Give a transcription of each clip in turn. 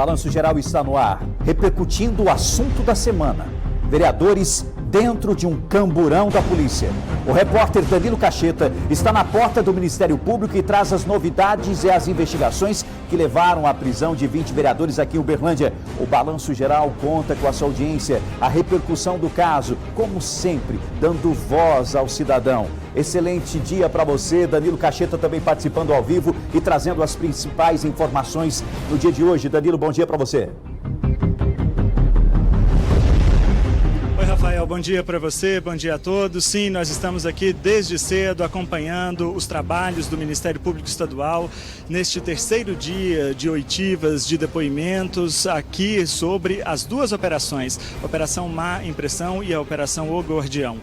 Balanço Geral está no ar, repercutindo o assunto da semana. Vereadores dentro de um camburão da polícia. O repórter Danilo Cacheta está na porta do Ministério Público e traz as novidades e as investigações que levaram à prisão de 20 vereadores aqui em Uberlândia. O Balanço Geral conta com a sua audiência, a repercussão do caso, como sempre, dando voz ao cidadão. Excelente dia para você, Danilo Cacheta também participando ao vivo e trazendo as principais informações no dia de hoje. Danilo, bom dia para você. Oi, Rafael, bom dia para você, bom dia a todos. Sim, nós estamos aqui desde cedo acompanhando os trabalhos do Ministério Público Estadual neste terceiro dia de oitivas, de depoimentos aqui sobre as duas operações, a Operação Má Impressão e a Operação O Gordião.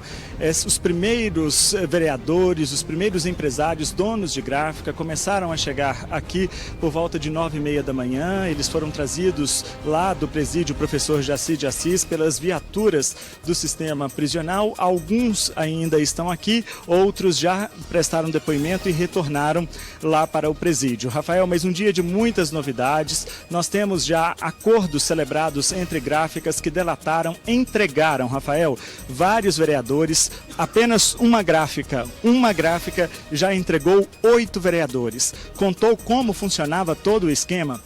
Os primeiros vereadores, os primeiros empresários, donos de gráfica, começaram a chegar aqui por volta de 9h30 da manhã. Eles foram trazidos lá do presídio Professor Jaci de Assis pelas viaturas do sistema prisional. Alguns ainda estão aqui, outros já prestaram depoimento e retornaram lá para o presídio. Rafael, mais um dia de muitas novidades. Nós temos já acordos celebrados entre gráficas que entregaram, Rafael, vários vereadores. Apenas uma gráfica já entregou 8 vereadores. Contou como funcionava todo o esquema,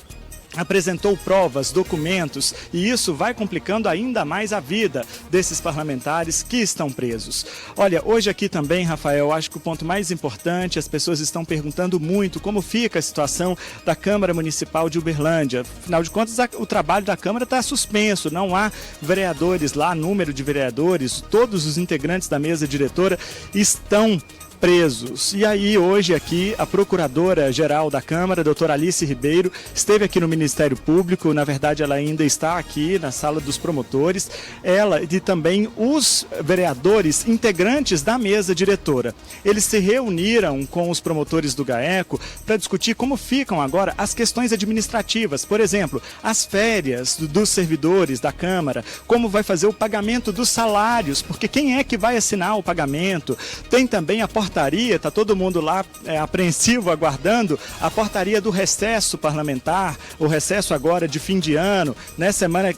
apresentou provas, documentos, e isso vai complicando ainda mais a vida desses parlamentares que estão presos. Olha, hoje aqui também, Rafael, acho que o ponto mais importante, as pessoas estão perguntando muito como fica a situação da Câmara Municipal de Uberlândia. Afinal de contas, o trabalho da Câmara está suspenso, não há vereadores lá, número de vereadores, todos os integrantes da mesa diretora estão presos. E aí hoje aqui a Procuradora-Geral da Câmara, doutora Alice Ribeiro, esteve aqui no Ministério Público. Na verdade ela ainda está aqui na sala dos promotores, ela e também os vereadores integrantes da mesa diretora. Eles se reuniram com os promotores do GAECO para discutir como ficam agora as questões administrativas, por exemplo, as férias dos servidores da Câmara, como vai fazer o pagamento dos salários, porque quem é que vai assinar o pagamento? Tem também a portaria, está todo mundo lá apreensivo, aguardando a portaria do recesso parlamentar, o recesso agora de fim de ano, né?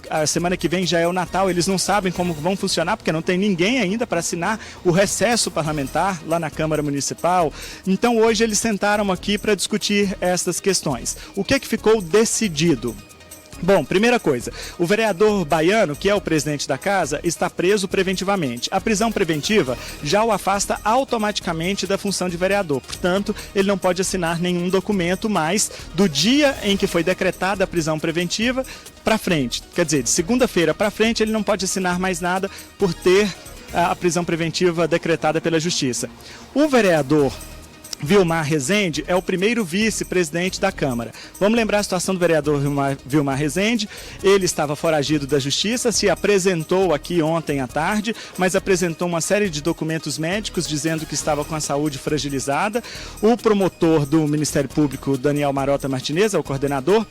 A semana que vem já é o Natal, eles não sabem como vão funcionar, porque não tem ninguém ainda para assinar o recesso parlamentar lá na Câmara Municipal. Então hoje eles sentaram aqui para discutir essas questões. O que ficou decidido? Bom, primeira coisa, o vereador Baiano, que é o presidente da casa, está preso preventivamente. A prisão preventiva já o afasta automaticamente da função de vereador. Portanto, ele não pode assinar nenhum documento mais do dia em que foi decretada a prisão preventiva para frente. Quer dizer, de segunda-feira para frente, ele não pode assinar mais nada por ter a prisão preventiva decretada pela Justiça. O vereador Vilmar Rezende é o primeiro vice-presidente da Câmara. Vamos lembrar a situação do vereador Vilmar Rezende. Ele estava foragido da Justiça, se apresentou aqui ontem à tarde, mas apresentou uma série de documentos médicos dizendo que estava com a saúde fragilizada. O promotor do Ministério Público, Daniel Marota Martinez, é o coordenador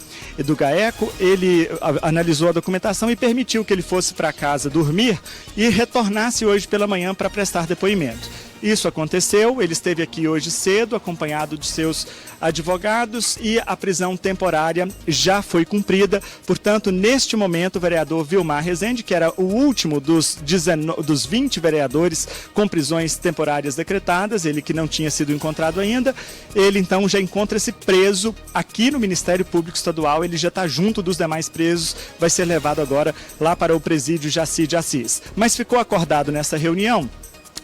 do GAECO, ele analisou a documentação e permitiu que ele fosse para casa dormir e retornasse hoje pela manhã para prestar depoimento. Isso aconteceu, ele esteve aqui hoje cedo, acompanhado de seus advogados, e a prisão temporária já foi cumprida. Portanto, neste momento, o vereador Vilmar Rezende, que era o último dos 20 vereadores com prisões temporárias decretadas, ele que não tinha sido encontrado ainda, ele então já encontra-se preso aqui no Ministério Público Estadual, ele já está junto dos demais presos, vai ser levado agora lá para o presídio Jaci de Assis. Mas ficou acordado nessa reunião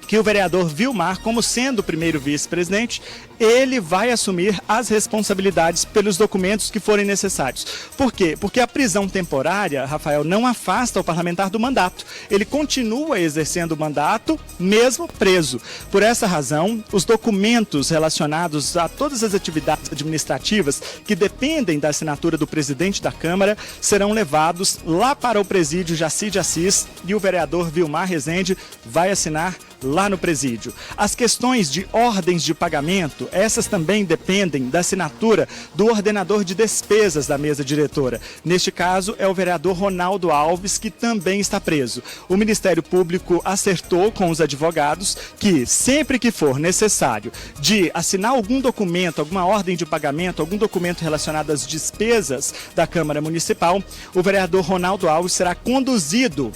que o vereador Vilmar, como sendo o primeiro vice-presidente, ele vai assumir as responsabilidades pelos documentos que forem necessários. Por quê? Porque a prisão temporária, Rafael, não afasta o parlamentar do mandato. Ele continua exercendo o mandato, mesmo preso. Por essa razão, os documentos relacionados a todas as atividades administrativas que dependem da assinatura do presidente da Câmara serão levados lá para o presídio Jaci de Assis, e o vereador Vilmar Rezende vai assinar lá no presídio. As questões de ordens de pagamento, essas também dependem da assinatura do ordenador de despesas da mesa diretora. Neste caso, é o vereador Ronaldo Alves, que também está preso. O Ministério Público acertou com os advogados que, sempre que for necessário de assinar algum documento, alguma ordem de pagamento, algum documento relacionado às despesas da Câmara Municipal, o vereador Ronaldo Alves será conduzido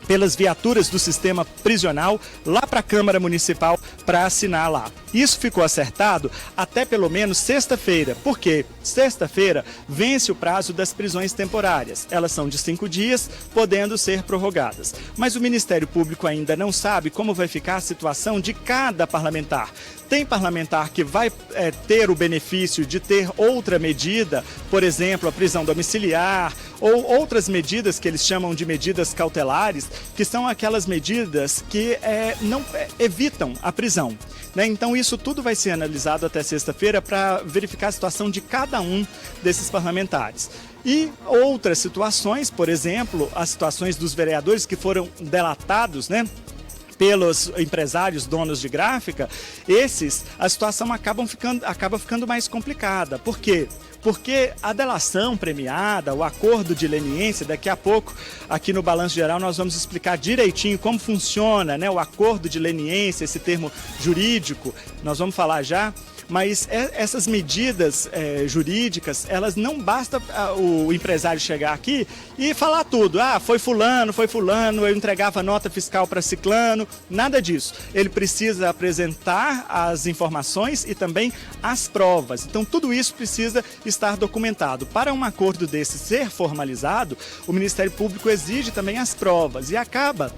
pelas viaturas do sistema prisional lá para a Câmara Municipal para assinar lá. Isso ficou acertado até pelo menos sexta-feira, porque sexta-feira vence o prazo das prisões temporárias. Elas são de 5 dias, podendo ser prorrogadas. Mas o Ministério Público ainda não sabe como vai ficar a situação de cada parlamentar. Tem parlamentar que vai ter o benefício de ter outra medida, por exemplo, a prisão domiciliar, ou outras medidas que eles chamam de medidas cautelares, que são aquelas medidas que não evitam a prisão, né? Então isso tudo vai ser analisado até sexta-feira para verificar a situação de cada um desses parlamentares. E outras situações, por exemplo, as situações dos vereadores que foram delatados, né, pelos empresários donos de gráfica, a situação acaba ficando mais complicada. Por quê? Porque a delação premiada, o acordo de leniência, daqui a pouco, aqui no Balanço Geral, nós vamos explicar direitinho como funciona, né, o acordo de leniência, esse termo jurídico, nós vamos falar já. Mas essas medidas jurídicas, elas não basta o empresário chegar aqui e falar tudo. Ah, foi fulano, eu entregava nota fiscal para ciclano, nada disso. Ele precisa apresentar as informações e também as provas. Então tudo isso precisa estar documentado. Para um acordo desse ser formalizado, o Ministério Público exige também as provas e acaba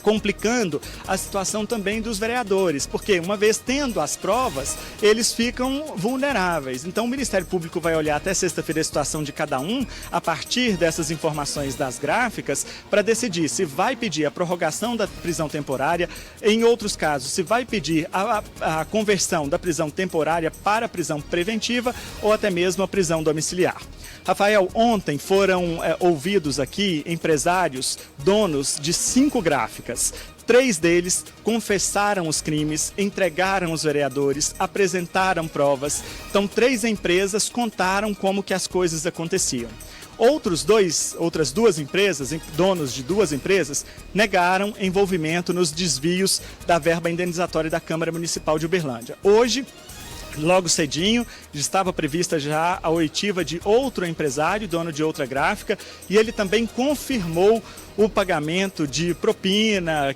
complicando a situação também dos vereadores, porque uma vez tendo as provas, eles ficam vulneráveis. Então o Ministério Público vai olhar até sexta-feira a situação de cada um, a partir dessas informações das gráficas, para decidir se vai pedir a prorrogação da prisão temporária, em outros casos, se vai pedir a conversão da prisão temporária para a prisão preventiva ou até mesmo a prisão domiciliar. Rafael, ontem foram ouvidos aqui empresários, donos de 5 gráficas. 3 deles confessaram os crimes, entregaram os vereadores, apresentaram provas. Então, 3 empresas contaram como que as coisas aconteciam. Outras 2 empresas, donos de 2 empresas, negaram envolvimento nos desvios da verba indenizatória da Câmara Municipal de Uberlândia. Hoje, logo cedinho, estava prevista já a oitiva de outro empresário, dono de outra gráfica, e ele também confirmou o pagamento de propina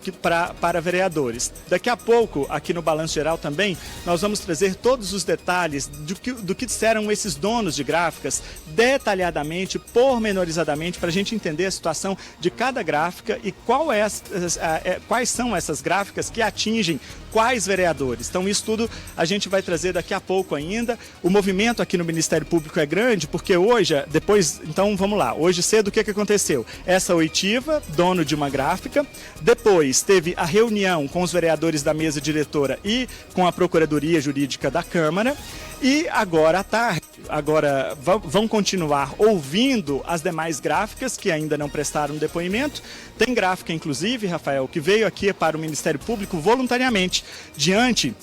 para vereadores. Daqui a pouco, aqui no Balanço Geral também, nós vamos trazer todos os detalhes do que disseram esses donos de gráficas, detalhadamente, pormenorizadamente, para a gente entender a situação de cada gráfica e quais são essas gráficas que atingem quais vereadores. Então isso tudo a gente vai trazer daqui a pouco ainda. O movimento aqui no Ministério Público é grande, porque hoje, então vamos lá, hoje cedo o que aconteceu? Essa oitiva, dono de uma gráfica, depois teve a reunião com os vereadores da mesa diretora e com a Procuradoria Jurídica da Câmara, e agora à tarde, vão continuar ouvindo as demais gráficas que ainda não prestaram depoimento. Tem gráfica, inclusive, Rafael, que veio aqui para o Ministério Público voluntariamente, diante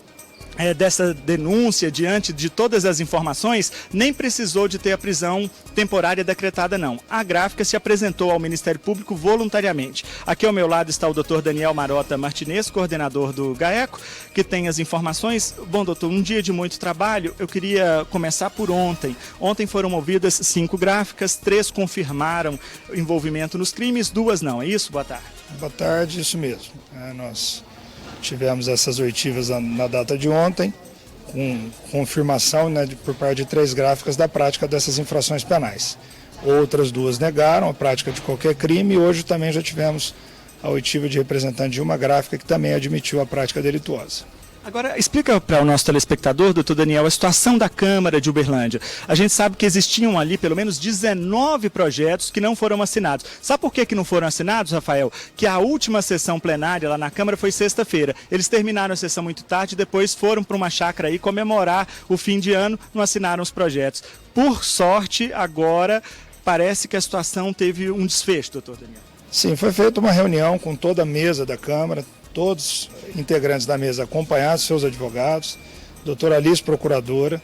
dessa denúncia, diante de todas as informações, nem precisou de ter a prisão temporária decretada, não. A gráfica se apresentou ao Ministério Público voluntariamente. Aqui ao meu lado está o doutor Daniel Marota Martinez, coordenador do GAECO, que tem as informações. Bom, doutor, um dia de muito trabalho, eu queria começar por ontem. Ontem foram ouvidas 5 gráficas, 3 confirmaram envolvimento nos crimes, 2 não, é isso? Boa tarde. Boa tarde, isso mesmo. Nós tivemos essas oitivas na data de ontem, com confirmação, né, por parte de 3 gráficas da prática dessas infrações penais. Outras 2 negaram a prática de qualquer crime e hoje também já tivemos a oitiva de representante de uma gráfica que também admitiu a prática delituosa. Agora, explica para o nosso telespectador, doutor Daniel, a situação da Câmara de Uberlândia. A gente sabe que existiam ali pelo menos 19 projetos que não foram assinados. Sabe por que não foram assinados, Rafael? Que a última sessão plenária lá na Câmara foi sexta-feira. Eles terminaram a sessão muito tarde e depois foram para uma chácara aí comemorar o fim de ano, não assinaram os projetos. Por sorte, agora parece que a situação teve um desfecho, doutor Daniel. Sim, foi feita uma reunião com toda a mesa da Câmara, todos os integrantes da mesa acompanhados, seus advogados, doutora Alice, procuradora,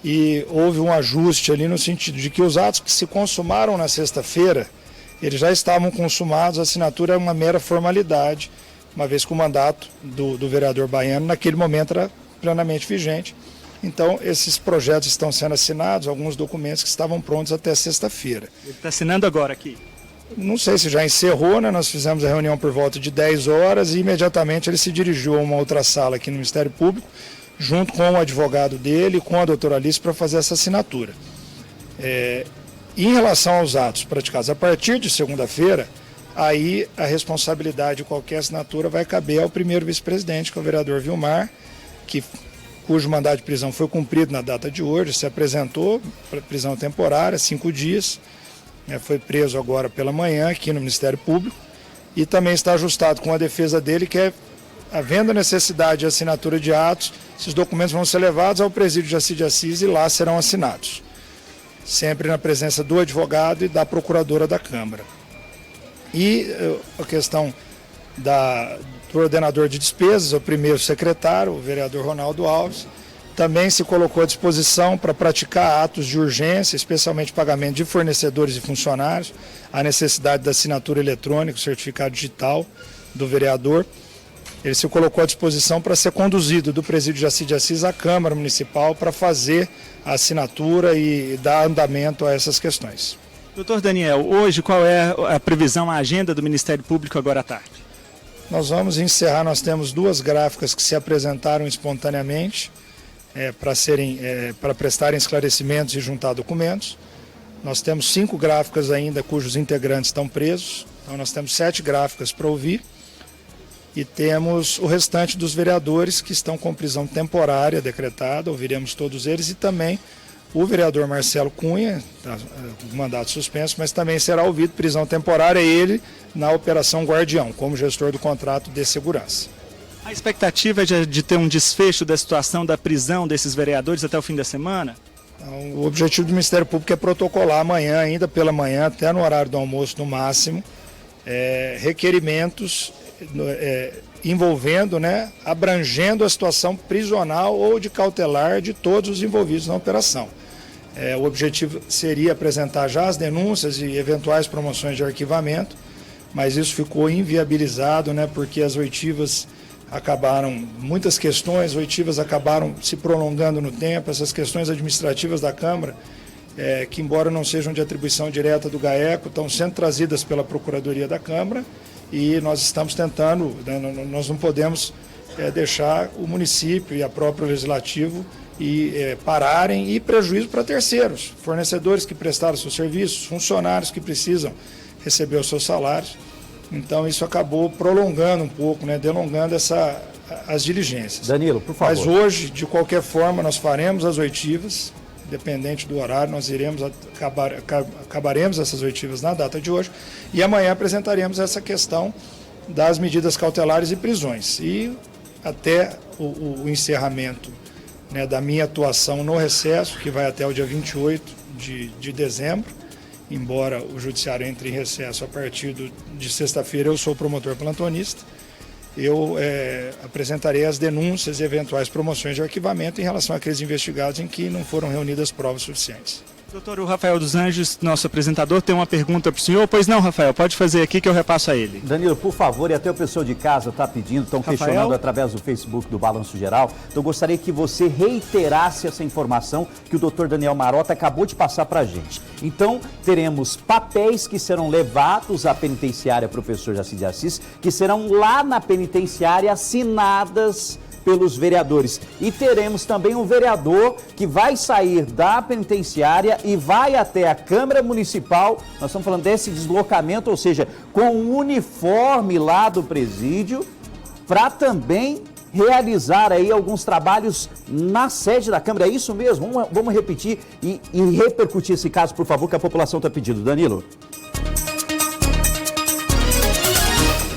e houve um ajuste ali no sentido de que os atos que se consumaram na sexta-feira, eles já estavam consumados, a assinatura é uma mera formalidade, uma vez que o mandato do vereador baiano naquele momento era plenamente vigente. Então, esses projetos estão sendo assinados, alguns documentos que estavam prontos até sexta-feira. Ele está assinando agora aqui? Não sei se já encerrou, né? Nós fizemos a reunião por volta de 10 horas e imediatamente ele se dirigiu a uma outra sala aqui no Ministério Público, junto com o advogado dele, com a doutora Alice, para fazer essa assinatura. Em relação aos atos praticados a partir de segunda-feira, aí a responsabilidade de qualquer assinatura vai caber ao primeiro vice-presidente, que é o vereador Vilmar, cujo mandado de prisão foi cumprido na data de hoje, se apresentou para prisão temporária, 5 dias, foi preso agora pela manhã aqui no Ministério Público e também está ajustado com a defesa dele, que é, havendo necessidade de assinatura de atos, esses documentos vão ser levados ao presídio de Jacide Assis e lá serão assinados, sempre na presença do advogado e da procuradora da Câmara. E a questão do ordenador de despesas, o primeiro secretário, o vereador Ronaldo Alves, também se colocou à disposição para praticar atos de urgência, especialmente pagamento de fornecedores e funcionários, a necessidade da assinatura eletrônica, o certificado digital do vereador. Ele se colocou à disposição para ser conduzido do presídio de Jacide Assis à Câmara Municipal para fazer a assinatura e dar andamento a essas questões. Doutor Daniel, hoje qual é a previsão, a agenda do Ministério Público agora à tarde? Nós vamos encerrar, nós temos 2 gráficas que se apresentaram espontaneamente para prestarem esclarecimentos e juntar documentos. Nós temos 5 gráficas ainda cujos integrantes estão presos, então nós temos 7 gráficas para ouvir e temos o restante dos vereadores que estão com prisão temporária decretada, ouviremos todos eles, e também o vereador Marcelo Cunha, com mandato suspenso, mas também será ouvido prisão temporária ele na Operação Guardião, como gestor do contrato de segurança. A expectativa é de ter um desfecho da situação da prisão desses vereadores até o fim da semana? Então, o objetivo do Ministério Público é protocolar amanhã, ainda pela manhã, até no horário do almoço no máximo, requerimentos envolvendo, abrangendo a situação prisional ou de cautelar de todos os envolvidos na operação. O objetivo seria apresentar já as denúncias e eventuais promoções de arquivamento, mas isso ficou inviabilizado, porque as oitivas muitas questões oitivas acabaram se prolongando no tempo, essas questões administrativas da Câmara, que embora não sejam de atribuição direta do GAECO, estão sendo trazidas pela Procuradoria da Câmara e nós estamos tentando, nós não podemos deixar o município e a próprio Legislativo pararem e prejuízo para terceiros, fornecedores que prestaram seus serviços, funcionários que precisam receber os seus salários. Então isso acabou prolongando um pouco, delongando as diligências. Danilo, por favor. Mas hoje, de qualquer forma, nós faremos as oitivas, independente do horário, nós acabaremos essas oitivas na data de hoje e amanhã apresentaremos essa questão das medidas cautelares e prisões. E até o encerramento da minha atuação no recesso, que vai até o dia 28 de dezembro, embora o judiciário entre em recesso a partir de sexta-feira, eu sou promotor plantonista, eu apresentarei as denúncias e eventuais promoções de arquivamento em relação àqueles investigados em que não foram reunidas provas suficientes. Doutor, o Rafael dos Anjos, nosso apresentador, tem uma pergunta para o senhor. Pois não, Rafael, pode fazer aqui que eu repasso a ele. Danilo, por favor, e até o pessoal de casa está pedindo, estão questionando através do Facebook do Balanço Geral. Então, eu gostaria que você reiterasse essa informação que o doutor Daniel Marota acabou de passar para a gente. Então, teremos papéis que serão levados à penitenciária Professor Jacide Assis, que serão lá na penitenciária assinadas pelos vereadores. E teremos também um vereador que vai sair da penitenciária e vai até a Câmara Municipal. Nós estamos falando desse deslocamento, ou seja, com um uniforme lá do presídio, para também realizar aí alguns trabalhos na sede da Câmara. É isso mesmo? Vamos repetir e repercutir esse caso, por favor, que a população está pedindo. Danilo.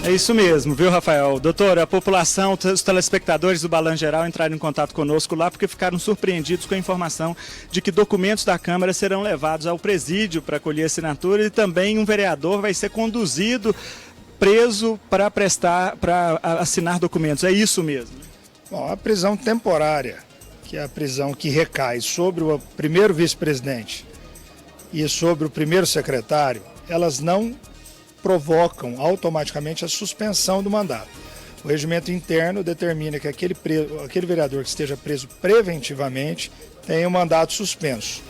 É isso mesmo, viu, Rafael? Doutor, a população, os telespectadores do Balanço Geral entraram em contato conosco lá porque ficaram surpreendidos com a informação de que documentos da Câmara serão levados ao presídio para colher assinatura e também um vereador vai ser conduzido, preso para assinar documentos. É isso mesmo? Bom, a prisão temporária, que é a prisão que recai sobre o primeiro vice-presidente e sobre o primeiro secretário, elas não provocam automaticamente a suspensão do mandato. O regimento interno determina que aquele vereador que esteja preso preventivamente tenha o mandato suspenso.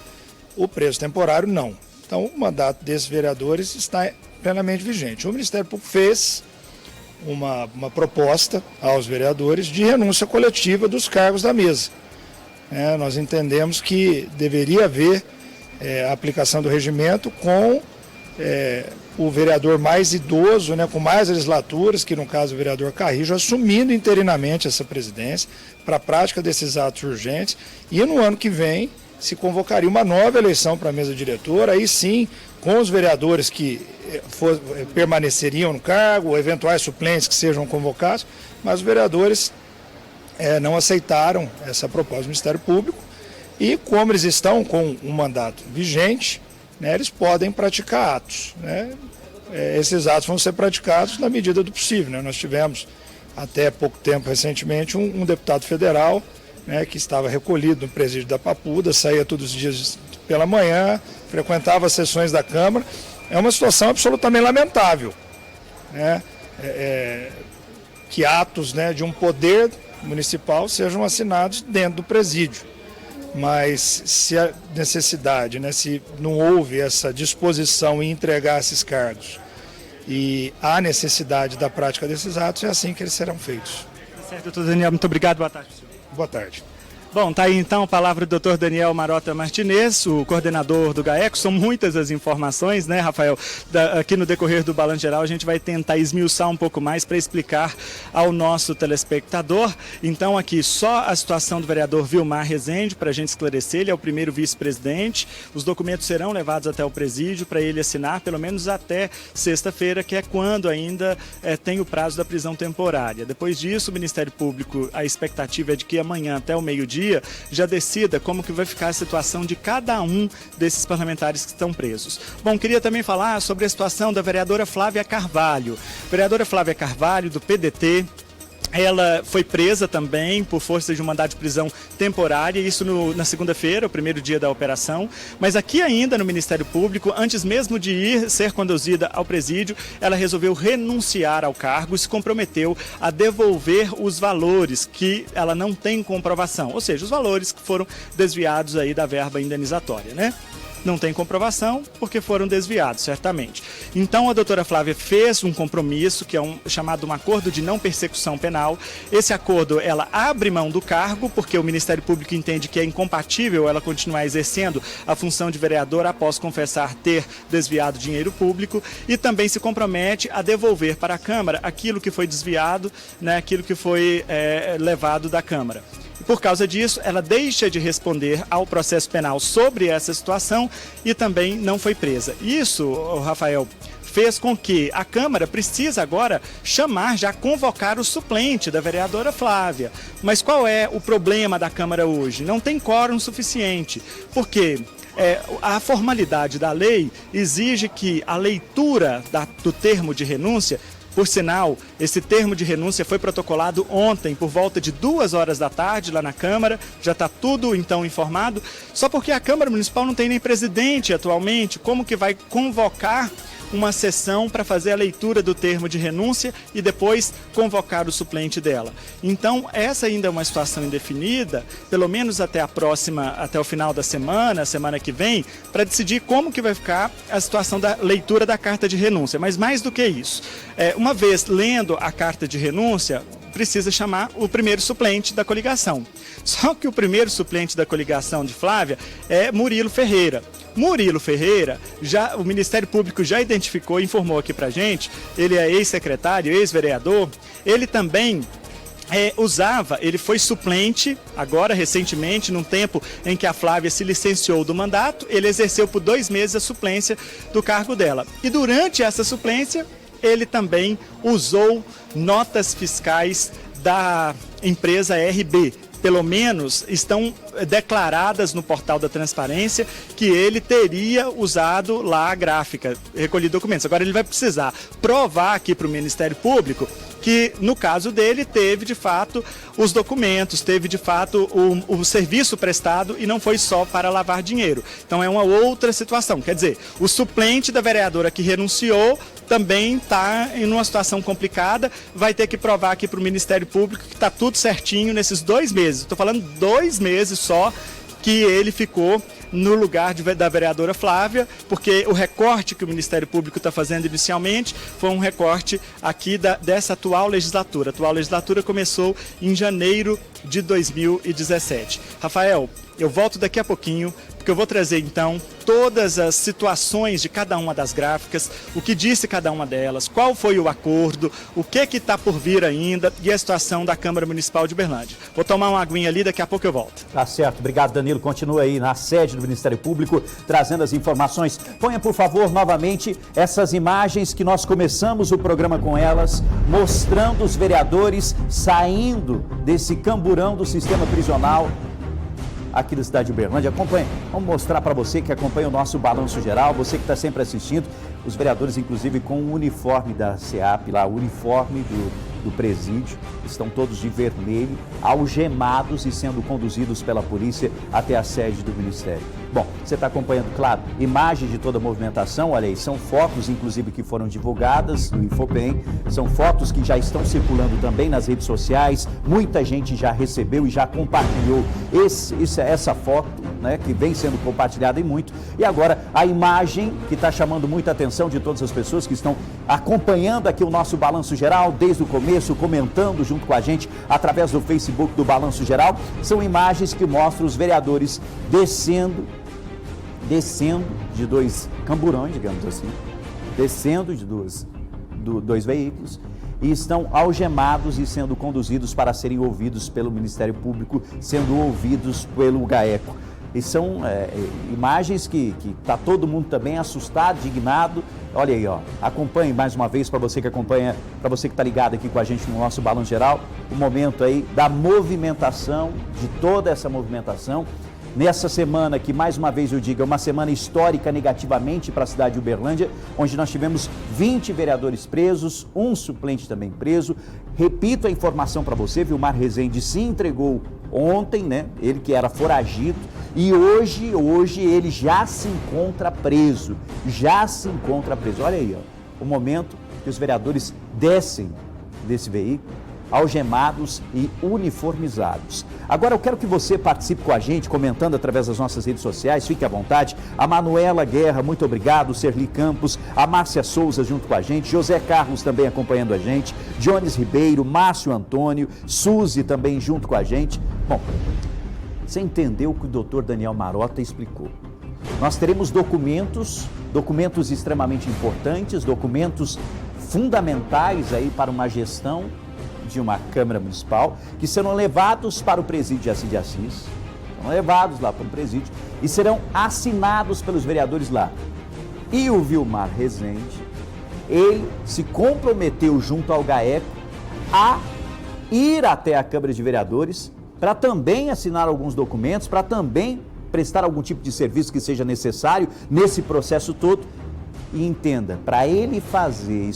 O preso temporário não. Então o mandato desses vereadores está plenamente vigente. O Ministério Público fez uma proposta aos vereadores de renúncia coletiva dos cargos da mesa. Nós entendemos que deveria haver a aplicação do regimento com o vereador mais idoso, com mais legislaturas, que no caso o vereador Carrijo, assumindo interinamente essa presidência para a prática desses atos urgentes, e no ano que vem se convocaria uma nova eleição para a mesa diretora, aí sim, com os vereadores que permaneceriam no cargo, ou eventuais suplentes que sejam convocados, mas os vereadores não aceitaram essa proposta do Ministério Público, e como eles estão com um mandato vigente, eles podem praticar atos. Esses atos vão ser praticados na medida do possível. Nós tivemos, até pouco tempo, recentemente, um deputado federal que estava recolhido no presídio da Papuda, saía todos os dias pela manhã, frequentava as sessões da Câmara. É uma situação absolutamente lamentável, que atos de um poder municipal sejam assinados dentro do presídio. Mas se a necessidade, se não houve essa disposição em entregar esses cargos e há necessidade da prática desses atos, é assim que eles serão feitos. Certo, doutor Daniel, muito obrigado, boa tarde. Boa tarde. Bom, tá aí então a palavra do doutor Daniel Marota Martinez, o coordenador do GAECO. São muitas as informações, Rafael? Aqui no decorrer do Balanço Geral a gente vai tentar esmiuçar um pouco mais para explicar ao nosso telespectador. Então aqui só a situação do vereador Vilmar Rezende para a gente esclarecer. Ele é o primeiro vice-presidente. Os documentos serão levados até o presídio para ele assinar pelo menos até sexta-feira, que é quando ainda tem o prazo da prisão temporária. Depois disso, o Ministério Público, a expectativa é de que amanhã até o meio-dia já decida como que vai ficar a situação de cada um desses parlamentares que estão presos. Bom, queria também falar sobre a situação da vereadora Flávia Carvalho. Vereadora Flávia Carvalho, do PDT, ela foi presa também por força de um mandado de prisão temporária, isso na segunda-feira, o primeiro dia da operação. Mas aqui ainda no Ministério Público, antes mesmo de ser conduzida ao presídio, ela resolveu renunciar ao cargo e se comprometeu a devolver os valores que ela não tem comprovação, ou seja, os valores que foram desviados aí da verba indenizatória, Não tem comprovação porque foram desviados, certamente. Então a doutora Flávia fez um compromisso, que é chamado um acordo de não persecução penal. Esse acordo, ela abre mão do cargo, porque o Ministério Público entende que é incompatível ela continuar exercendo a função de vereadora após confessar ter desviado dinheiro público, e também se compromete a devolver para a Câmara aquilo que foi desviado, aquilo que foi levado da Câmara. Por causa disso, ela deixa de responder ao processo penal sobre essa situação e também não foi presa. Isso, Rafael, fez com que a Câmara precise agora já convocar o suplente da vereadora Flávia. Mas qual é o problema da Câmara hoje? Não tem quórum suficiente, porque a formalidade da lei exige que a leitura do termo de renúncia. Por sinal, esse termo de renúncia foi protocolado ontem por volta de 2h da tarde lá na Câmara, já está tudo então informado, só porque a Câmara Municipal não tem nem presidente atualmente, como que vai convocar uma sessão para fazer a leitura do termo de renúncia e depois convocar o suplente dela. Então, essa ainda é uma situação indefinida, pelo menos até o final da semana que vem, para decidir como que vai ficar a situação da leitura da carta de renúncia. Mas mais do que isso, uma vez lendo a carta de renúncia, precisa chamar o primeiro suplente da coligação. Só que o primeiro suplente da coligação de Flávia é Murilo Ferreira. Murilo Ferreira, o Ministério Público já identificou, informou aqui pra gente, ele é ex-secretário, ex-vereador, ele também ele foi suplente, agora recentemente, num tempo em que a Flávia se licenciou do mandato, ele exerceu por 2 meses a suplência do cargo dela. E durante essa suplência, ele também usou notas fiscais da empresa RB. Pelo menos estão declaradas no portal da transparência que ele teria usado lá a gráfica, recolhido documentos. Agora ele vai precisar provar aqui para o Ministério Público que, no caso dele, teve de fato os documentos, teve de fato o serviço prestado e não foi só para lavar dinheiro. Então é uma outra situação. Quer dizer, o suplente da vereadora que renunciou também está em uma situação complicada, vai ter que provar aqui para o Ministério Público que está tudo certinho nesses 2 meses. Estou falando 2 meses só que ele ficou no lugar da vereadora Flávia, porque o recorte que o Ministério Público está fazendo inicialmente foi um recorte aqui dessa atual legislatura. A atual legislatura começou em janeiro de 2017. Rafael, eu volto daqui a pouquinho, porque eu vou trazer então todas as situações de cada uma das gráficas, o que disse cada uma delas, qual foi o acordo, o que está por vir ainda e a situação da Câmara Municipal de Uberlândia. Vou tomar uma aguinha ali, daqui a pouco eu volto. Tá certo, obrigado Danilo, continua aí na sede do Ministério Público trazendo as informações. Ponha por favor novamente essas imagens que nós começamos o programa com elas, mostrando os vereadores saindo desse camburão do sistema prisional aqui da cidade de Uberlândia. Acompanhe, vamos mostrar para você que acompanha o nosso balanço geral, você que está sempre assistindo, os vereadores inclusive com o uniforme da SEAP lá, o uniforme do presídio, estão todos de vermelho, algemados e sendo conduzidos pela polícia até a sede do Ministério. Bom, você está acompanhando, claro, imagens de toda a movimentação, olha aí, são fotos inclusive que foram divulgadas no Infobem, são fotos que já estão circulando também nas redes sociais, muita gente já recebeu e já compartilhou essa foto, né, que vem sendo compartilhada e muito, e agora a imagem que está chamando muita atenção de todas as pessoas que estão acompanhando aqui o nosso Balanço Geral desde o começo, comentando junto com a gente através do Facebook do Balanço Geral, são imagens que mostram os vereadores descendo de 2 camburões, digamos assim, descendo de dois veículos e estão algemados e sendo conduzidos para serem ouvidos pelo Ministério Público, sendo ouvidos pelo GAECO. E são imagens que está todo mundo também assustado, indignado. Olha aí, ó, acompanhe mais uma vez para você que acompanha, para você que está ligado aqui com a gente no nosso Balanço Geral, o momento aí da movimentação, de toda essa movimentação. Nessa semana, que mais uma vez eu digo, é uma semana histórica negativamente para a cidade de Uberlândia, onde nós tivemos 20 vereadores presos, um suplente também preso. Repito a informação para você, Vilmar Rezende se entregou ontem, né? Ele que era foragido, e hoje ele já se encontra preso, Olha aí, ó, o momento que os vereadores descem desse veículo, algemados e uniformizados. Agora eu quero que você participe com a gente, comentando através das nossas redes sociais, fique à vontade. A Manuela Guerra, muito obrigado, Serli Campos, a Márcia Souza junto com a gente, José Carlos também acompanhando a gente, Jones Ribeiro, Márcio Antônio, Suzy também junto com a gente. Bom, você entendeu o que o doutor Daniel Marota explicou. Nós teremos documentos extremamente importantes, documentos fundamentais aí para uma gestão de uma Câmara Municipal, que serão levados para o presídio de Assis de Assis, serão levados lá para o presídio e serão assinados pelos vereadores lá. E o Vilmar Rezende, ele se comprometeu junto ao GAECO a ir até a Câmara de Vereadores para também assinar alguns documentos, para também prestar algum tipo de serviço que seja necessário nesse processo todo. E entenda, para ele fazer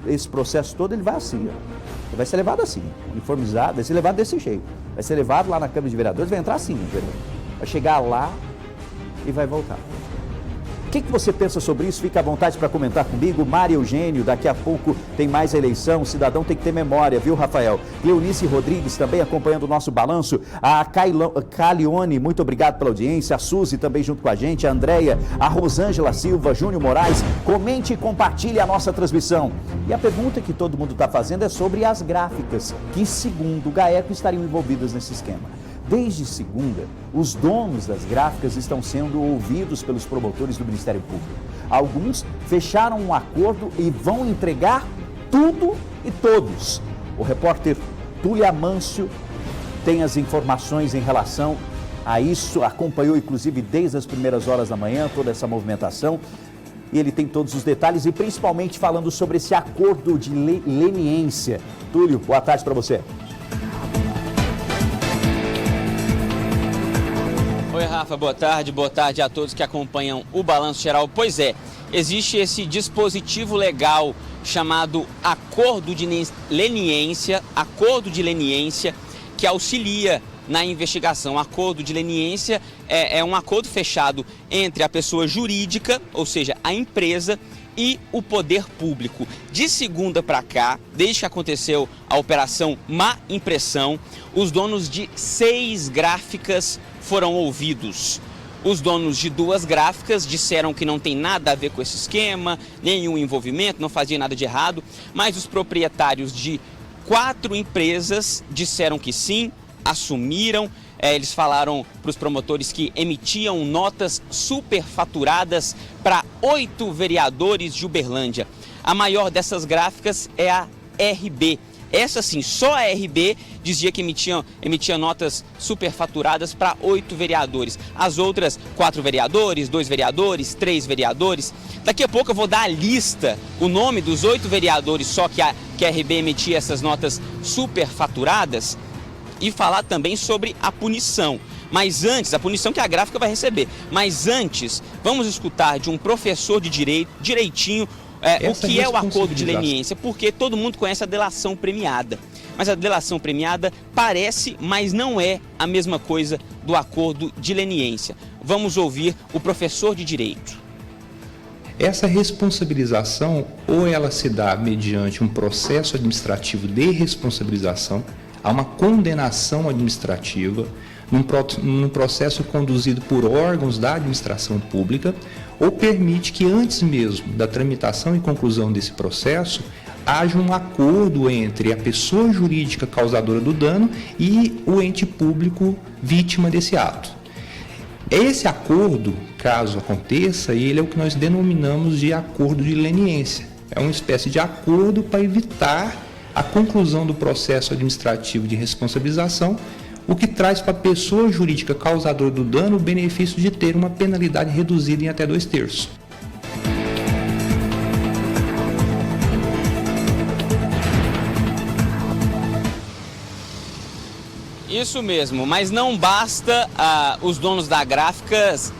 esse processo todo, ele vai assim, ó. Ele vai ser levado assim, uniformizado, vai ser levado desse jeito. Vai ser levado lá na Câmara de Vereadores, vai entrar assim, vai chegar lá e vai voltar. O que você pensa sobre isso? Fica à vontade para comentar comigo. Mário Eugênio, daqui a pouco tem mais eleição, o cidadão tem que ter memória, viu, Rafael? Cleonice Rodrigues também acompanhando o nosso balanço. A Calione, muito obrigado pela audiência. A Suzy também junto com a gente. A Andréia, a Rosângela Silva, Júnior Moraes. Comente e compartilhe a nossa transmissão. E a pergunta que todo mundo está fazendo é sobre as gráficas, que segundo o GAECO estariam envolvidas nesse esquema. Desde segunda, os donos das gráficas estão sendo ouvidos pelos promotores do Ministério Público. Alguns fecharam um acordo e vão entregar tudo e todos. O repórter Túlio Amâncio tem as informações em relação a isso, acompanhou inclusive desde as primeiras horas da manhã toda essa movimentação. e ele tem todos os detalhes e principalmente falando sobre esse acordo de leniência. Túlio, boa tarde para você. Oi, Rafa, boa tarde a todos que acompanham o Balanço Geral. Pois é, existe esse dispositivo legal chamado Acordo de Leniência, que auxilia na investigação. Acordo de leniência é um acordo fechado entre a pessoa jurídica, ou seja, a empresa, e o poder público. De segunda para cá, desde que aconteceu a operação Má Impressão, os donos de 6 gráficas foram ouvidos. Os donos de 2 gráficas disseram que não tem nada a ver com esse esquema, nenhum envolvimento, não fazia nada de errado, mas os proprietários de 4 empresas disseram que sim, assumiram. Eles falaram para os promotores que emitiam notas superfaturadas para 8 vereadores de Uberlândia. A maior dessas gráficas é a RB. Essa sim, só a RB dizia que emitia notas superfaturadas para 8 vereadores. As outras, 4 vereadores, 2 vereadores, 3 vereadores. Daqui a pouco eu vou dar a lista, o nome dos 8 vereadores só que a RB emitia essas notas superfaturadas e falar também sobre a punição. Mas antes, a punição que a gráfica vai receber. Mas antes, vamos escutar de um professor de direitinho o que é o acordo de leniência, porque todo mundo conhece a delação premiada. Mas a delação premiada parece, mas não é a mesma coisa do acordo de leniência. Vamos ouvir o professor de direito. Essa responsabilização, ou ela se dá mediante um processo administrativo de responsabilização, há uma condenação administrativa, num processo conduzido por órgãos da administração pública, ou permite que antes mesmo da tramitação e conclusão desse processo, haja um acordo entre a pessoa jurídica causadora do dano e o ente público vítima desse ato. Esse acordo, caso aconteça, ele é o que nós denominamos de acordo de leniência. É uma espécie de acordo para evitar a conclusão do processo administrativo de responsabilização, o que traz para a pessoa jurídica causadora do dano o benefício de ter uma penalidade reduzida em até 2/3. Isso mesmo, mas não basta os donos das gráficas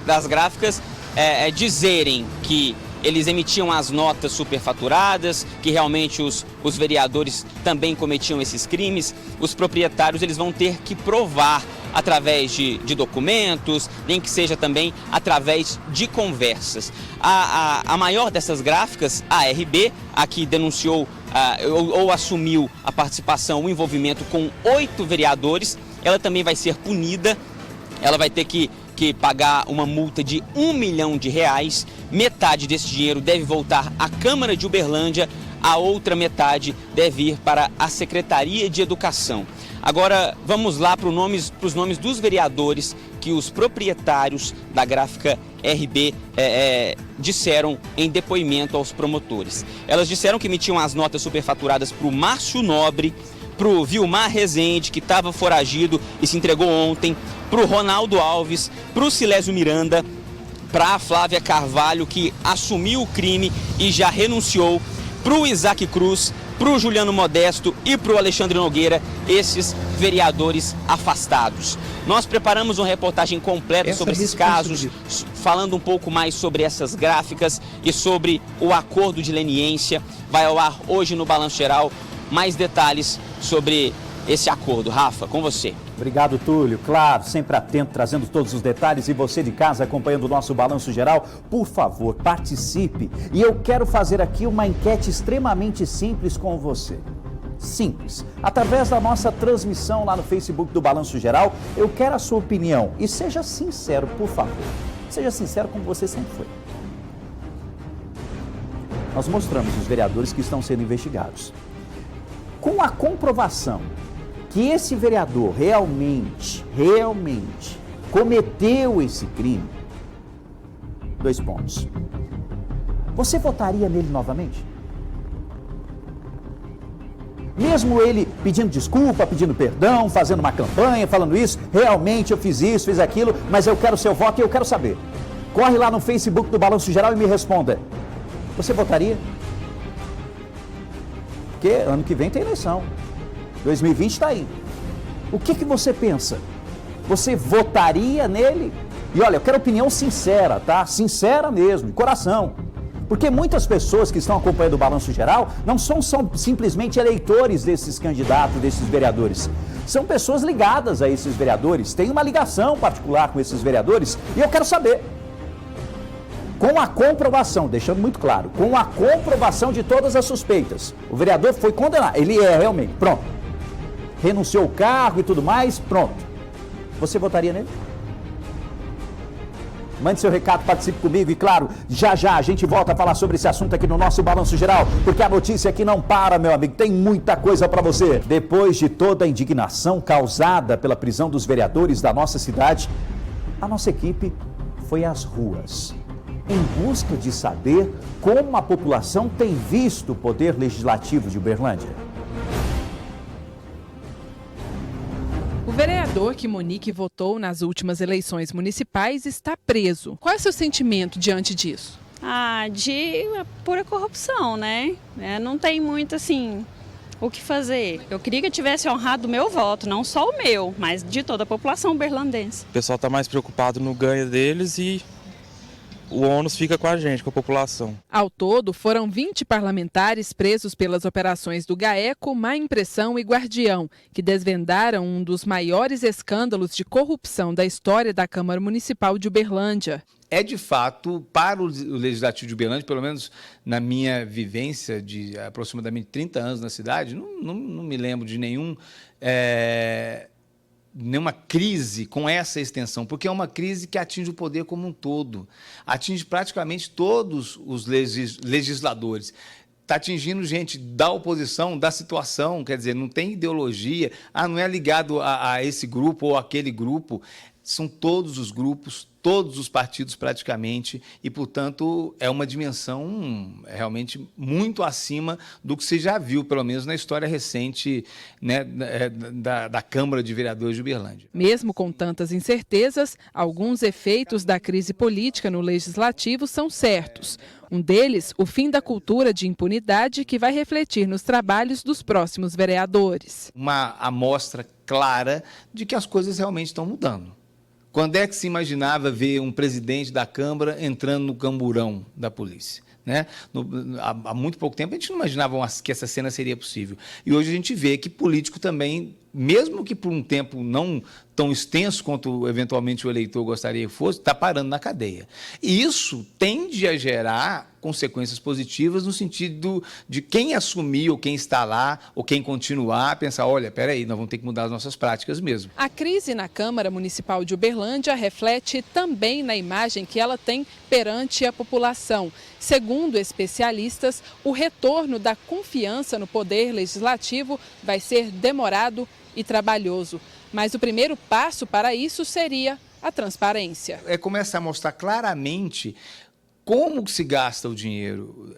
dizerem que eles emitiam as notas superfaturadas, que realmente os vereadores também cometiam esses crimes. Os proprietários eles vão ter que provar através de documentos, nem que seja também através de conversas. A maior dessas gráficas, a RB, a que denunciou ou assumiu a participação, o envolvimento com 8 vereadores, ela também vai ser punida. Ela vai ter que pagar uma multa de R$1 milhão. Metade desse dinheiro deve voltar à Câmara de Uberlândia, a outra metade deve ir para a Secretaria de Educação. Agora vamos lá para os nomes dos vereadores que os proprietários da gráfica RB disseram em depoimento aos promotores. Elas disseram que emitiam as notas superfaturadas para o Márcio Nobre, para o Vilmar Rezende, que estava foragido e se entregou ontem, para o Ronaldo Alves, para o Silésio Miranda, para a Flávia Carvalho, que assumiu o crime e já renunciou, para o Isaac Cruz, para o Juliano Modesto e para o Alexandre Nogueira, esses vereadores afastados. Nós preparamos uma reportagem completa sobre esses casos, falando um pouco mais sobre essas gráficas e sobre o acordo de leniência. Vai ao ar hoje no Balanço Geral. Mais detalhes sobre esse acordo. Rafa, com você. Obrigado, Túlio. Claro, sempre atento, trazendo todos os detalhes. E você de casa acompanhando o nosso Balanço Geral, por favor, participe. E eu quero fazer aqui uma enquete extremamente simples com você. Simples. Através da nossa transmissão lá no Facebook do Balanço Geral, eu quero a sua opinião. E seja sincero, por favor. Seja sincero como você sempre foi. Nós mostramos os vereadores que estão sendo investigados. Com a comprovação que esse vereador realmente cometeu esse crime, 2 pontos. Você votaria nele novamente? Mesmo ele pedindo desculpa, pedindo perdão, fazendo uma campanha, falando isso, realmente eu fiz isso, fiz aquilo, mas eu quero seu voto e eu quero saber. Corre lá no Facebook do Balanço Geral e me responda. Você votaria? Porque ano que vem tem eleição. 2020 está aí. O que você pensa? Você votaria nele? E olha, eu quero opinião sincera, tá? Sincera mesmo, de coração. Porque muitas pessoas que estão acompanhando o Balanço Geral não são simplesmente eleitores desses candidatos, desses vereadores. São pessoas ligadas a esses vereadores, têm uma ligação particular com esses vereadores e eu quero saber. Com a comprovação, deixando muito claro, com a comprovação de todas as suspeitas, o vereador foi condenado, ele é realmente, pronto. Renunciou o cargo e tudo mais, pronto. Você votaria nele? Mande seu recado, participe comigo e, claro, já a gente volta a falar sobre esse assunto aqui no nosso Balanço Geral, porque a notícia aqui não para, meu amigo, tem muita coisa para você. Depois de toda a indignação causada pela prisão dos vereadores da nossa cidade, a nossa equipe foi às ruas, em busca de saber como a população tem visto o poder legislativo de Uberlândia. O vereador que Monique votou nas últimas eleições municipais está preso. Qual é o seu sentimento diante disso? De pura corrupção, né? Não tem muito, assim, o que fazer. Eu queria que tivesse honrado o meu voto, não só o meu, mas de toda a população uberlandense. O pessoal está mais preocupado no ganho deles e o ônus fica com a gente, com a população. Ao todo, foram 20 parlamentares presos pelas operações do GAECO, Má Impressão e Guardião, que desvendaram um dos maiores escândalos de corrupção da história da Câmara Municipal de Uberlândia. É de fato, para o Legislativo de Uberlândia, pelo menos na minha vivência de aproximadamente 30 anos na cidade, não me lembro de nenhuma crise com essa extensão, porque é uma crise que atinge o poder como um todo, atinge praticamente todos os legisladores. Está atingindo gente da oposição, da situação, quer dizer, não tem ideologia, não é ligado a esse grupo ou aquele grupo, são todos os grupos, todos os partidos praticamente, e, portanto, é uma dimensão realmente muito acima do que se já viu, pelo menos na história recente, né, da Câmara de Vereadores de Uberlândia. Mesmo com tantas incertezas, alguns efeitos da crise política no Legislativo são certos. Um deles, o fim da cultura de impunidade, que vai refletir nos trabalhos dos próximos vereadores. Uma amostra clara de que as coisas realmente estão mudando. Quando é que se imaginava ver um presidente da Câmara entrando no camburão da polícia? Né? Há muito pouco tempo a gente não imaginava que essa cena seria possível. E hoje a gente vê que político também, mesmo que por um tempo não tão extenso quanto eventualmente o eleitor gostaria que fosse, está parando na cadeia. E isso tende a gerar consequências positivas no sentido de quem assumir ou quem está lá ou quem continuar, pensar, olha, espera aí, nós vamos ter que mudar as nossas práticas mesmo. A crise na Câmara Municipal de Uberlândia reflete também na imagem que ela tem perante a população. Segundo especialistas, o retorno da confiança no poder legislativo vai ser demorado e trabalhoso. Mas o primeiro passo para isso seria a transparência. É começar a mostrar claramente como se gasta o dinheiro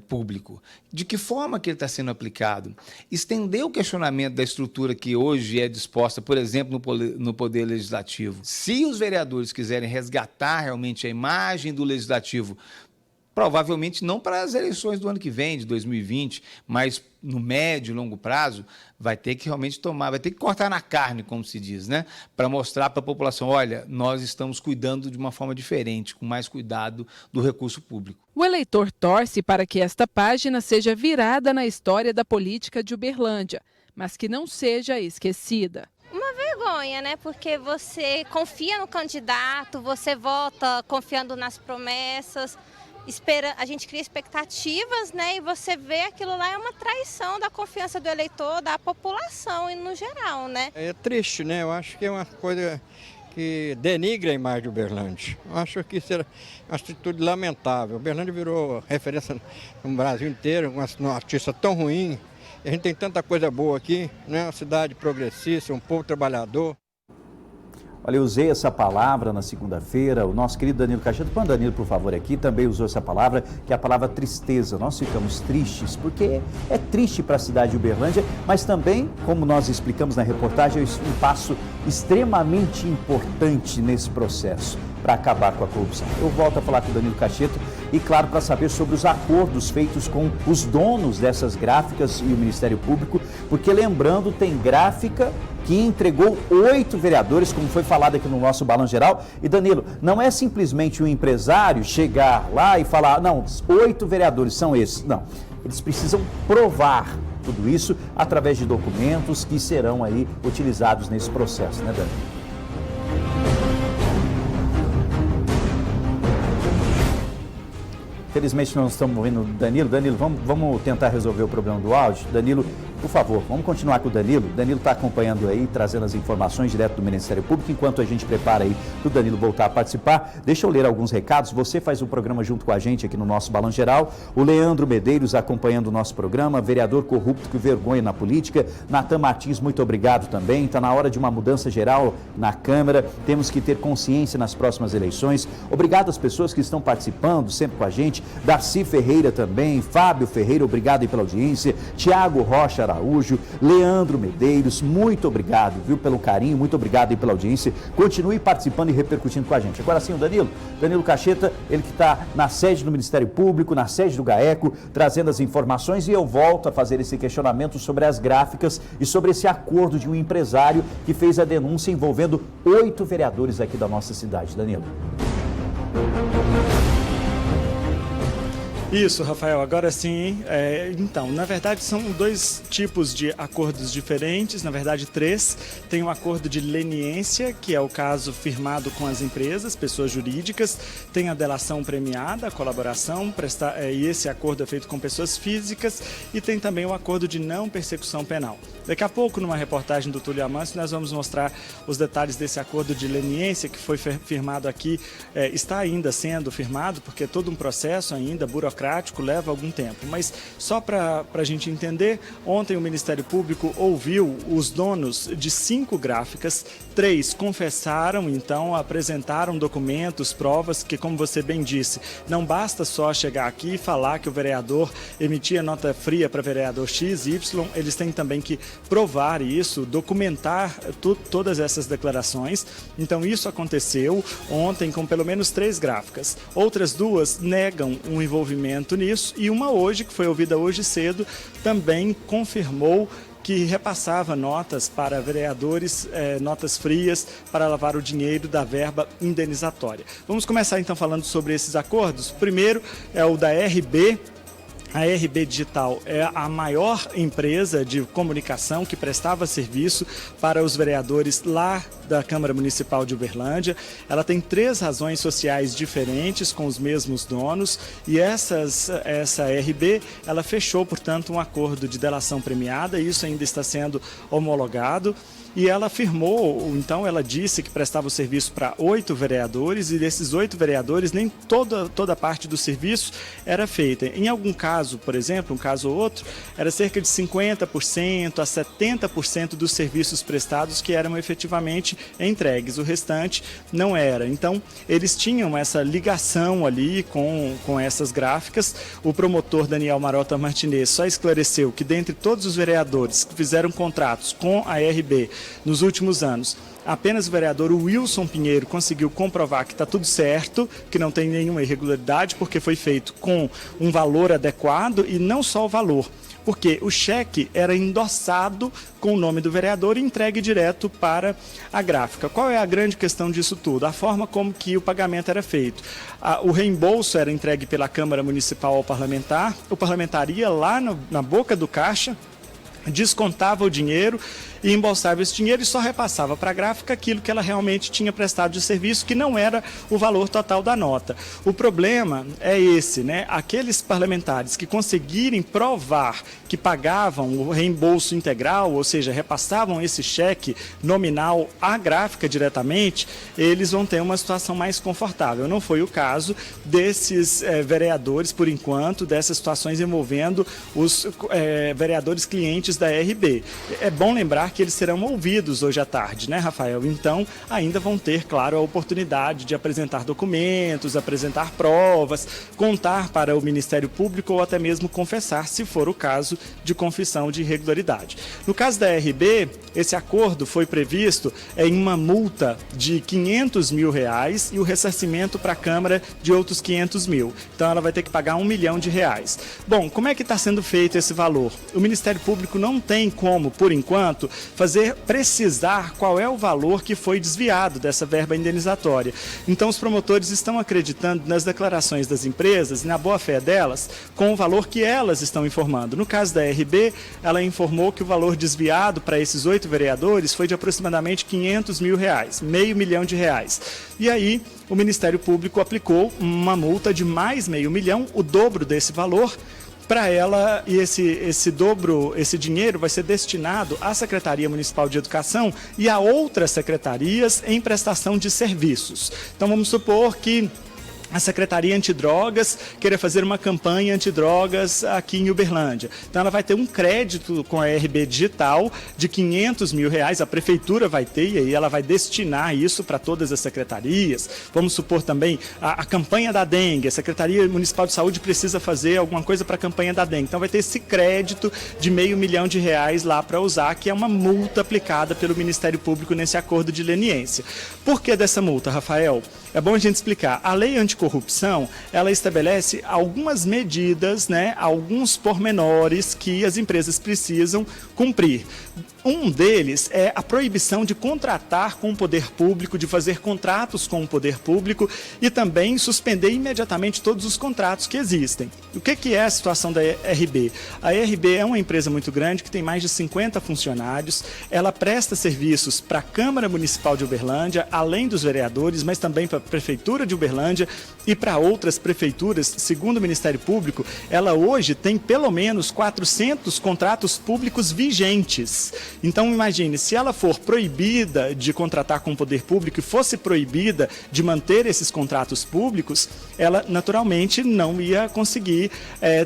público, de que forma que ele está sendo aplicado, estender o questionamento da estrutura que hoje é disposta, por exemplo, no Poder Legislativo. Se os vereadores quiserem resgatar realmente a imagem do Legislativo, provavelmente não para as eleições do ano que vem, de 2020, mas no médio e longo prazo, vai ter que realmente vai ter que cortar na carne, como se diz, né? Para mostrar para a população, olha, nós estamos cuidando de uma forma diferente, com mais cuidado do recurso público. O eleitor torce para que esta página seja virada na história da política de Uberlândia, mas que não seja esquecida. Uma vergonha, né? Porque você confia no candidato, você vota confiando nas promessas, a gente cria expectativas, né? E você vê aquilo lá é uma traição da confiança do eleitor, da população e no geral, né? É triste, né? Eu acho que é uma coisa que denigra a imagem de Uberlândia. Eu acho que isso é uma atitude lamentável. Uberlândia virou referência no Brasil inteiro, uma notícia tão ruim. A gente tem tanta coisa boa aqui, né? Uma cidade progressista, um povo trabalhador. Olha, eu usei essa palavra na segunda-feira, o nosso querido Danilo Cacheta, põe o Danilo, por favor, aqui, também usou essa palavra, que é a palavra tristeza. Nós ficamos tristes, porque é triste para a cidade de Uberlândia, mas também, como nós explicamos na reportagem, é um passo extremamente importante nesse processo para acabar com a corrupção. Eu volto a falar com o Danilo Cacheta e, claro, para saber sobre os acordos feitos com os donos dessas gráficas e o Ministério Público, porque, lembrando, tem gráfica que entregou 8 vereadores, como foi falado aqui no nosso Balanço Geral. E, Danilo, não é simplesmente um empresário chegar lá e falar, não, 8 vereadores são esses. Não, eles precisam provar tudo isso através de documentos que serão aí utilizados nesse processo, né, Danilo? Felizmente nós estamos ouvindo o Danilo. Danilo, vamos tentar resolver o problema do áudio. Danilo, por favor, vamos continuar com o Danilo. O Danilo está acompanhando aí, trazendo as informações direto do Ministério Público. Enquanto a gente prepara aí para o Danilo voltar a participar, deixa eu ler alguns recados. Você faz o programa junto com a gente aqui no nosso Balanço Geral. O Leandro Medeiros acompanhando o nosso programa. Vereador corrupto que vergonha na política. Natan Martins, muito obrigado também. Está na hora de uma mudança geral na Câmara. Temos que ter consciência nas próximas eleições. Obrigado às pessoas que estão participando sempre com a gente. Darcy Ferreira também, Fábio Ferreira, obrigado aí pela audiência, Tiago Rocha Araújo, Leandro Medeiros, muito obrigado, viu, pelo carinho, muito obrigado aí pela audiência, continue participando e repercutindo com a gente. Agora sim, o Danilo Cacheta, ele que está na sede do Ministério Público, na sede do GAECO, trazendo as informações, e eu volto a fazer esse questionamento sobre as gráficas e sobre esse acordo de um empresário que fez a denúncia envolvendo 8 vereadores aqui da nossa cidade. Danilo. Isso, Rafael, agora sim. Então, na verdade, são 2 tipos de acordos diferentes, na verdade 3. Tem um acordo de leniência, que é o caso firmado com as empresas, pessoas jurídicas. Tem a delação premiada, a colaboração, e esse acordo é feito com pessoas físicas. E tem também o acordo de não persecução penal. Daqui a pouco, numa reportagem do Túlio Amâncio, nós vamos mostrar os detalhes desse acordo de leniência que foi firmado aqui. Está ainda sendo firmado, porque é todo um processo ainda burocrático, leva algum tempo. Mas só para a gente entender, ontem o Ministério Público ouviu os donos de 5 gráficas, 3 confessaram, então apresentaram documentos, provas, que, como você bem disse, não basta só chegar aqui e falar que o vereador emitia nota fria para vereador X, Y, eles têm também que provar isso, documentar todas essas declarações. Então isso aconteceu ontem com pelo menos 3 gráficas. Outras 2 negam um envolvimento nisso, e uma hoje, que foi ouvida hoje cedo, também confirmou que repassava notas para vereadores, notas frias, para lavar o dinheiro da verba indenizatória. Vamos começar então falando sobre esses acordos. O primeiro é o da RB. A RB Digital é a maior empresa de comunicação que prestava serviço para os vereadores lá da Câmara Municipal de Uberlândia. Ela tem 3 razões sociais diferentes com os mesmos donos, e essa RB, ela fechou, portanto, um acordo de delação premiada, e isso ainda está sendo homologado. E ela afirmou, então ela disse que prestava o serviço para 8 vereadores, e desses 8 vereadores nem toda a parte do serviço era feita. Em algum caso, por exemplo, um caso ou outro, era cerca de 50% a 70% dos serviços prestados que eram efetivamente entregues. O restante não era. Então, eles tinham essa ligação ali com essas gráficas. O promotor Daniel Marota Martinez só esclareceu que, dentre todos os vereadores que fizeram contratos com a RB nos últimos anos, apenas o vereador Wilson Pinheiro conseguiu comprovar que está tudo certo, que não tem nenhuma irregularidade, porque foi feito com um valor adequado, e não só o valor, porque o cheque era endossado com o nome do vereador e entregue direto para a gráfica. Qual é a grande questão disso tudo? A forma como que o pagamento era feito. O reembolso era entregue pela Câmara Municipal ao parlamentar, o parlamentar ia lá na boca do caixa, descontava o dinheiro e embolsava esse dinheiro e só repassava para a gráfica aquilo que ela realmente tinha prestado de serviço, que não era o valor total da nota. O problema é esse, né? Aqueles parlamentares que conseguirem provar que pagavam o reembolso integral, ou seja, repassavam esse cheque nominal à gráfica diretamente, eles vão ter uma situação mais confortável. Não foi o caso desses vereadores, por enquanto, dessas situações envolvendo os vereadores clientes agentes da RB. É bom lembrar que eles serão ouvidos hoje à tarde, né, Rafael? Então, ainda vão ter, claro, a oportunidade de apresentar documentos, apresentar provas, contar para o Ministério Público ou até mesmo confessar, se for o caso de confissão de irregularidade. No caso da RB, esse acordo foi previsto em uma multa de R$500 mil e o ressarcimento para a Câmara de outros R$500 mil. Então ela vai ter que pagar R$1 milhão. Bom, como é que está sendo feito esse valor? O Ministério Público não tem como, por enquanto, precisar qual é o valor que foi desviado dessa verba indenizatória. Então os promotores estão acreditando nas declarações das empresas e na boa-fé delas com o valor que elas estão informando. No caso da RB, ela informou que o valor desviado para esses 8 vereadores foi de aproximadamente R$500 mil, R$500 mil. E aí, o Ministério Público aplicou uma multa de mais R$500 mil, o dobro desse valor, para ela, e esse dinheiro vai ser destinado à Secretaria Municipal de Educação e a outras secretarias em prestação de serviços. Então, vamos supor que a Secretaria Antidrogas queira fazer uma campanha antidrogas aqui em Uberlândia. Então ela vai ter um crédito com a RB Digital de R$500 mil, a Prefeitura vai ter e aí ela vai destinar isso para todas as secretarias. Vamos supor também a campanha da dengue, a Secretaria Municipal de Saúde precisa fazer alguma coisa para a campanha da dengue. Então vai ter esse crédito de R$500 mil lá para usar, que é uma multa aplicada pelo Ministério Público nesse acordo de leniência. Por que dessa multa, Rafael? É bom a gente explicar. A lei anticorrupção, ela estabelece algumas medidas, alguns pormenores que as empresas precisam cumprir. Um deles é a proibição de contratar com o poder público, de fazer contratos com o poder público e também suspender imediatamente todos os contratos que existem. O que é a situação da RB? A RB é uma empresa muito grande que tem mais de 50 funcionários, ela presta serviços para a Câmara Municipal de Uberlândia, além dos vereadores, mas também para a Prefeitura de Uberlândia e para outras prefeituras. Segundo o Ministério Público, ela hoje tem pelo menos 400 contratos públicos vigentes. Então imagine, se ela for proibida de contratar com o poder público e fosse proibida de manter esses contratos públicos, ela naturalmente não ia conseguir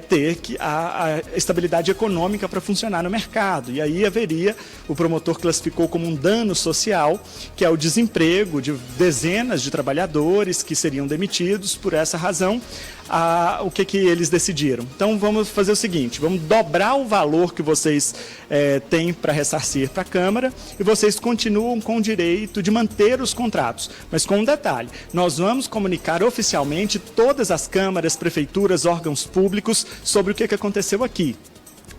ter a estabilidade econômica para funcionar no mercado. E aí haveria, o promotor classificou como um dano social, que é o desemprego de dezenas de trabalhadores que seriam demitidos por essa razão. O que eles decidiram? Então vamos fazer o seguinte, vamos dobrar o valor que vocês têm para ressarcir para a Câmara e vocês continuam com o direito de manter os contratos. Mas com um detalhe, nós vamos comunicar oficialmente todas as câmaras, prefeituras, órgãos públicos sobre o que aconteceu aqui,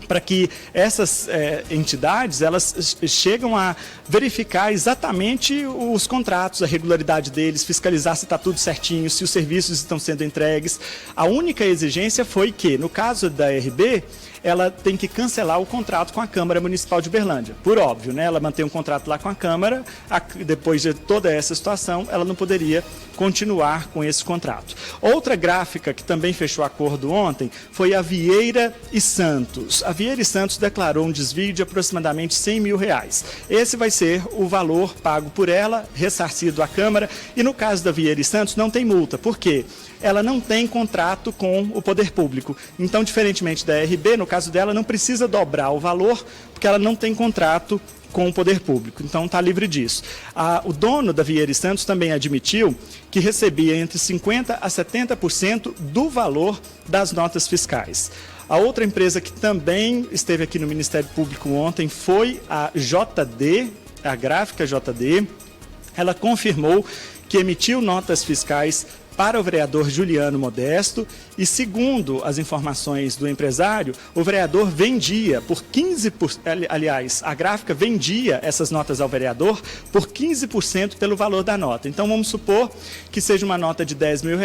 para que essas entidades elas chegam a verificar exatamente os contratos, a regularidade deles, fiscalizar se está tudo certinho, se os serviços estão sendo entregues. A única exigência foi que, no caso da RB, ela tem que cancelar o contrato com a Câmara Municipal de Uberlândia. Por óbvio, ela mantém um contrato lá com a Câmara, depois de toda essa situação, ela não poderia continuar com esse contrato. Outra gráfica que também fechou acordo ontem foi a Vieira e Santos. A Vieira e Santos declarou um desvio de aproximadamente R$100 mil. Esse vai ser o valor pago por ela, ressarcido à Câmara, e no caso da Vieira e Santos não tem multa. Por quê? Ela não tem contrato com o poder público. Então, diferentemente da RB, no caso dela, não precisa dobrar o valor, porque ela não tem contrato com o poder público. Então, está livre disso. O dono da Vieira e Santos também admitiu que recebia entre 50% a 70% do valor das notas fiscais. A outra empresa que também esteve aqui no Ministério Público ontem foi a JD, a gráfica JD. Ela confirmou que emitiu notas fiscais para o vereador Juliano Modesto e, segundo as informações do empresário, o vereador vendia por 15%, aliás, a gráfica vendia essas notas ao vereador por 15% pelo valor da nota. Então vamos supor que seja uma nota de R$10 mil,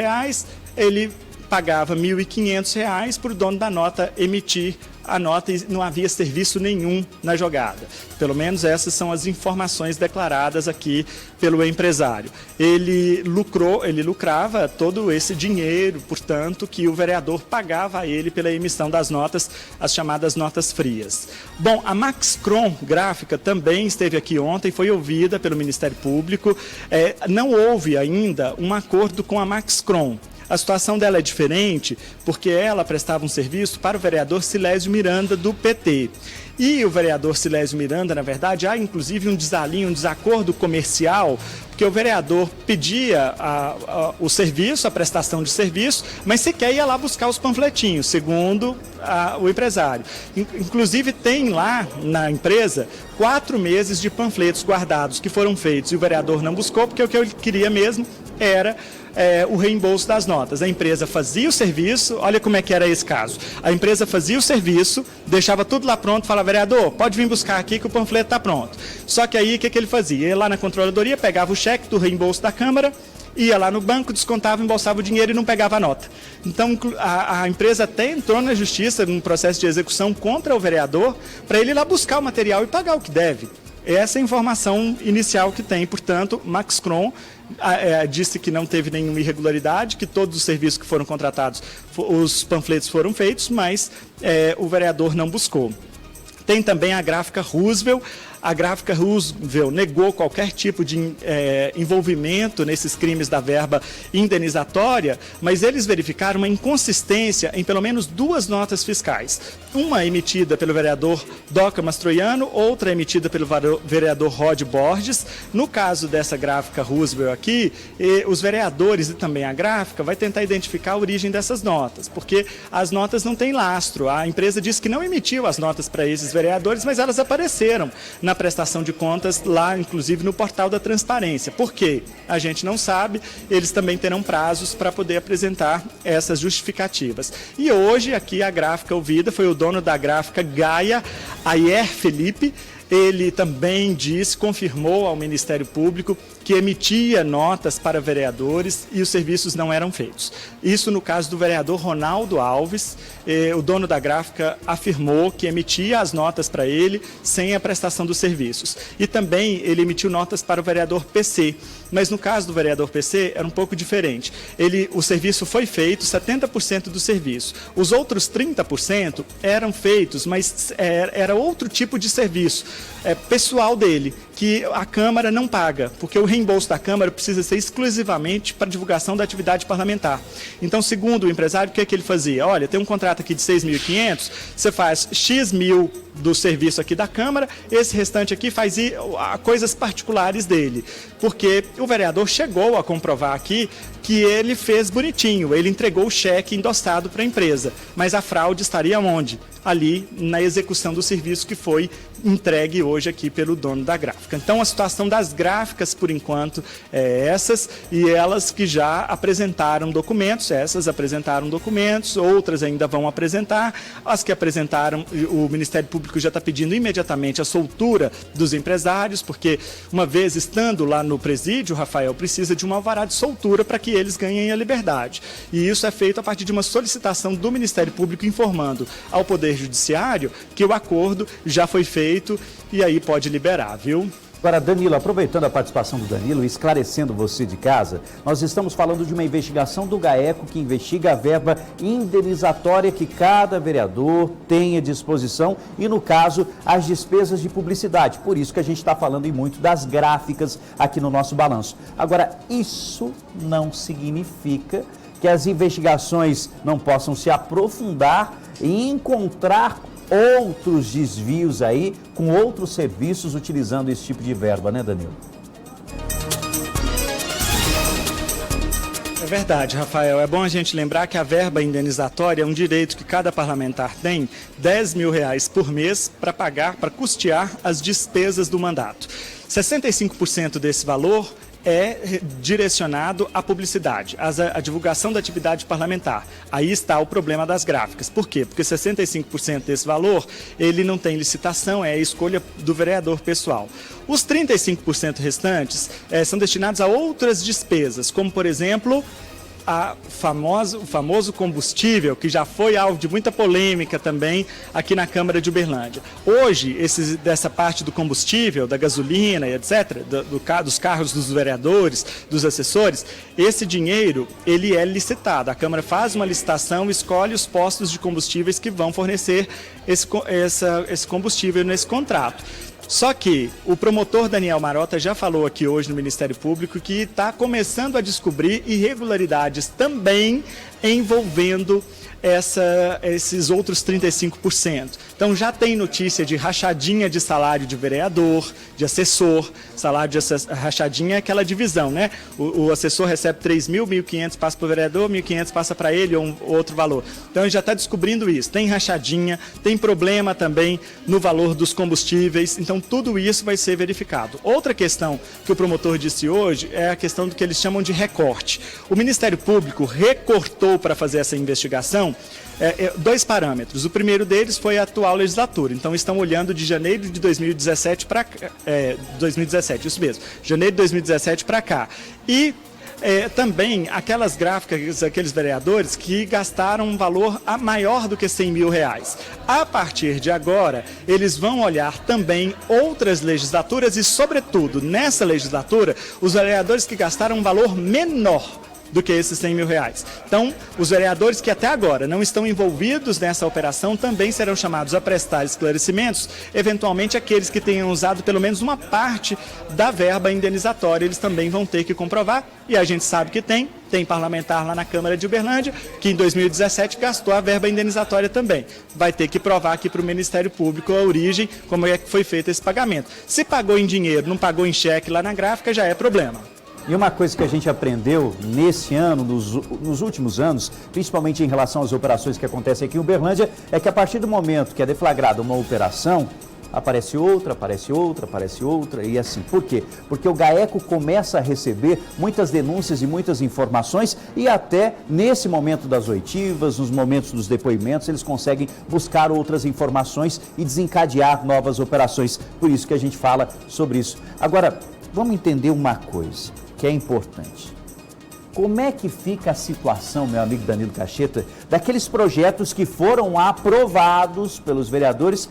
ele pagava R$ 1.500 para o dono da nota emitir a nota e não havia serviço nenhum na jogada. Pelo menos essas são as informações declaradas aqui pelo empresário. Ele lucrava todo esse dinheiro, portanto, que o vereador pagava a ele pela emissão das notas, as chamadas notas frias. Bom, a Maxcrom Gráfica também esteve aqui ontem, foi ouvida pelo Ministério Público. Não houve ainda um acordo com a Maxcrom. A situação dela é diferente porque ela prestava um serviço para o vereador Silésio Miranda, do PT. E o vereador Silésio Miranda, na verdade, há inclusive um desalinho, um desacordo comercial, porque o vereador pedia o serviço, a prestação de serviço, mas sequer ia lá buscar os panfletinhos, segundo o empresário. Inclusive tem lá na empresa 4 meses de panfletos guardados que foram feitos e o vereador não buscou, porque o que ele queria mesmo era o reembolso das notas. A empresa fazia o serviço, olha como é que era esse caso. A empresa fazia o serviço, deixava tudo lá pronto, falava, vereador, pode vir buscar aqui que o panfleto está pronto. Só que aí o que ele fazia? Ia lá na controladoria, pegava o cheque do reembolso da Câmara, ia lá no banco, descontava, embolsava o dinheiro e não pegava a nota. Então a empresa até entrou na justiça num processo de execução contra o vereador para ele ir lá buscar o material e pagar o que deve. Essa é a informação inicial que tem. Portanto, Max Kron disse que não teve nenhuma irregularidade, que todos os serviços que foram contratados, os panfletos foram feitos, mas o vereador não buscou. Tem também a gráfica Roosevelt. A gráfica Roosevelt negou qualquer tipo de envolvimento nesses crimes da verba indenizatória, mas eles verificaram uma inconsistência em pelo menos 2 notas fiscais. Uma emitida pelo vereador Doca Mastroianno, outra emitida pelo vereador Rod Borges. No caso dessa gráfica Roosevelt aqui, os vereadores e também a gráfica vai tentar identificar a origem dessas notas, porque as notas não têm lastro. A empresa disse que não emitiu as notas para esses vereadores, mas elas apareceram na prestação de contas lá, inclusive no portal da transparência. Por quê? A gente não sabe, eles também terão prazos para poder apresentar essas justificativas. E hoje, aqui a gráfica ouvida foi o dono da gráfica Gaia, Ayer Felipe. Ele também confirmou ao Ministério Público que emitia notas para vereadores e os serviços não eram feitos. Isso no caso do vereador Ronaldo Alves, o dono da gráfica afirmou que emitia as notas para ele sem a prestação dos serviços. E também ele emitiu notas para o vereador PC, mas no caso do vereador PC era um pouco diferente. O serviço foi feito, 70% do serviço. Os outros 30% eram feitos, mas era outro tipo de serviço pessoal dele, que a Câmara não paga, porque o reembolso da Câmara precisa ser exclusivamente para divulgação da atividade parlamentar. Então, segundo o empresário, o que é que ele fazia? Olha, tem um contrato aqui de 6.500, você faz X mil do serviço aqui da Câmara, esse restante aqui faz coisas particulares dele, porque o vereador chegou a comprovar aqui que ele fez bonitinho, ele entregou o cheque endossado para a empresa, mas a fraude estaria onde? Ali na execução do serviço que foi entregue hoje aqui pelo dono da gráfica. Então a situação das gráficas, por enquanto, é essas, e elas que já apresentaram documentos, essas apresentaram documentos, outras ainda vão apresentar, as que apresentaram, o Ministério Público já está pedindo imediatamente a soltura dos empresários, porque uma vez estando lá no presídio, Rafael, precisa de um alvará de soltura para que eles ganhem a liberdade. E isso é feito a partir de uma solicitação do Ministério Público informando ao Poder Judiciário que o acordo já foi feito e aí pode liberar, viu? Agora, Danilo, aproveitando a participação do Danilo e esclarecendo você de casa, nós estamos falando de uma investigação do GAECO que investiga a verba indenizatória que cada vereador tem à disposição e, no caso, as despesas de publicidade. Por isso que a gente está falando muito das gráficas aqui no nosso balanço. Agora, isso não significa que as investigações não possam se aprofundar e encontrar outros desvios aí com outros serviços utilizando esse tipo de verba, né, Danilo? É verdade, Rafael. É bom a gente lembrar que a verba indenizatória é um direito que cada parlamentar tem, R$10.000 por mês, para pagar, para custear as despesas do mandato. 65% desse valor é direcionado à publicidade, à divulgação da atividade parlamentar. Aí está o problema das gráficas. Por quê? Porque 65% desse valor, ele não tem licitação, é a escolha do vereador pessoal. Os 35% restantes são destinados a outras despesas, como, por exemplo, o famoso combustível, que já foi alvo de muita polêmica também aqui na Câmara de Uberlândia. Hoje, dessa parte do combustível, da gasolina e etc., dos carros dos vereadores, dos assessores, esse dinheiro ele é licitado. A Câmara faz uma licitação, escolhe os postos de combustíveis que vão fornecer esse combustível nesse contrato. Só que o promotor Daniel Marota já falou aqui hoje no Ministério Público que está começando a descobrir irregularidades também envolvendo esses outros 35%. Então já tem notícia de rachadinha de salário de vereador, de assessor, salário de rachadinha é aquela divisão, né? O assessor recebe 3.000, 1.500 passa para o vereador, 1.500 passa para ele ou outro valor. Então ele já está descobrindo isso. Tem rachadinha, tem problema também no valor dos combustíveis, então tudo isso vai ser verificado. Outra questão que o promotor disse hoje é a questão do que eles chamam de recorte. O Ministério Público recortou para fazer essa investigação dois parâmetros. O primeiro deles foi a atual legislatura. Então estão olhando de janeiro de 2017 para 2017, isso mesmo. Janeiro de 2017 para cá. E também aquelas gráficas, aqueles vereadores que gastaram um valor maior do que R$100 mil. A partir de agora, eles vão olhar também outras legislaturas e, sobretudo, nessa legislatura, os vereadores que gastaram um valor menor do que esses R$100 mil. Então, os vereadores que até agora não estão envolvidos nessa operação também serão chamados a prestar esclarecimentos, eventualmente aqueles que tenham usado pelo menos uma parte da verba indenizatória, eles também vão ter que comprovar, e a gente sabe que tem parlamentar lá na Câmara de Uberlândia, que em 2017 gastou a verba indenizatória também. Vai ter que provar aqui para o Ministério Público a origem, como é que foi feito esse pagamento. Se pagou em dinheiro, não pagou em cheque lá na gráfica, já é problema. E uma coisa que a gente aprendeu nesse ano, nos últimos anos, principalmente em relação às operações que acontecem aqui em Uberlândia, é que a partir do momento que é deflagrada uma operação, aparece outra, aparece outra, aparece outra e assim. Por quê? Porque o GAECO começa a receber muitas denúncias e muitas informações e até nesse momento das oitivas, nos momentos dos depoimentos, eles conseguem buscar outras informações e desencadear novas operações. Por isso que a gente fala sobre isso. Agora, vamos entender uma coisa que é importante. Como é que fica a situação, meu amigo Danilo Cacheta, daqueles projetos que foram aprovados pelos vereadores,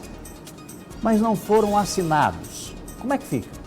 mas não foram assinados? Como é que fica?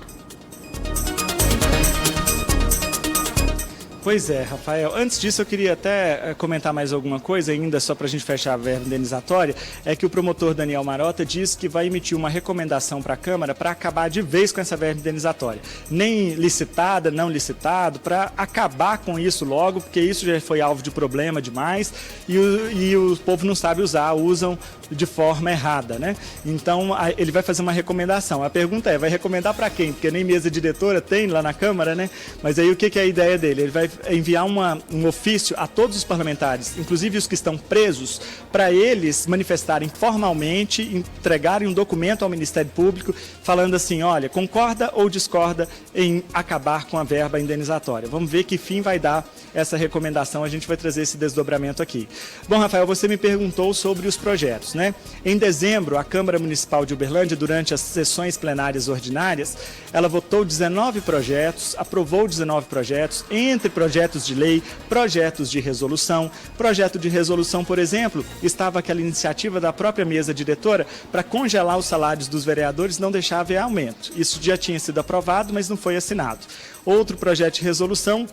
Pois é, Rafael. Antes disso, eu queria até comentar mais alguma coisa ainda, só para a gente fechar a verba indenizatória, é que o promotor Daniel Marota disse que vai emitir uma recomendação para a Câmara para acabar de vez com essa verba indenizatória. Nem licitada, não licitado, para acabar com isso logo, porque isso já foi alvo de problema demais e o povo não sabe usar, usam de forma errada, né? Então, ele vai fazer uma recomendação. A pergunta é, vai recomendar para quem? Porque nem mesa diretora tem lá na Câmara, né? Mas aí o que é a ideia dele? Ele vai enviar um ofício a todos os parlamentares, inclusive os que estão presos, para eles manifestarem formalmente, entregarem um documento ao Ministério Público, falando assim, olha, concorda ou discorda em acabar com a verba indenizatória. Vamos ver que fim vai dar essa recomendação, a gente vai trazer esse desdobramento aqui. Bom, Rafael, você me perguntou sobre os projetos, né? Em dezembro, a Câmara Municipal de Uberlândia, durante as sessões plenárias ordinárias, ela votou 19 projetos, aprovou 19 projetos, entre projetos de lei, projetos de resolução. Projeto de resolução, por exemplo, estava aquela iniciativa da própria mesa diretora para congelar os salários dos vereadores e não deixar haver aumento. Isso já tinha sido aprovado, mas não foi assinado. Outro projeto de resolução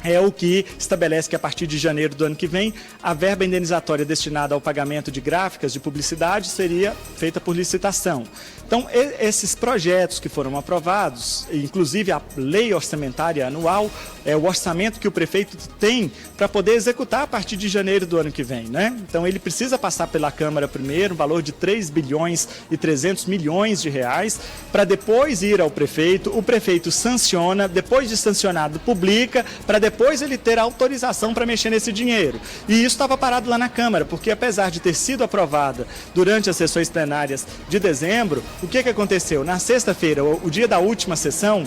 é o que estabelece que a partir de janeiro do ano que vem, a verba indenizatória destinada ao pagamento de gráficas de publicidade seria feita por licitação. Então, esses projetos que foram aprovados, inclusive a lei orçamentária anual, é o orçamento que o prefeito tem para poder executar a partir de janeiro do ano que vem, né? Então, ele precisa passar pela Câmara primeiro, um valor de 3 bilhões e 300 milhões de reais, para depois ir ao prefeito, o prefeito sanciona, depois de sancionado, publica, para depois ele ter autorização para mexer nesse dinheiro. E isso estava parado lá na Câmara, porque apesar de ter sido aprovada durante as sessões plenárias de dezembro, o que aconteceu? Na sexta-feira, o dia da última sessão,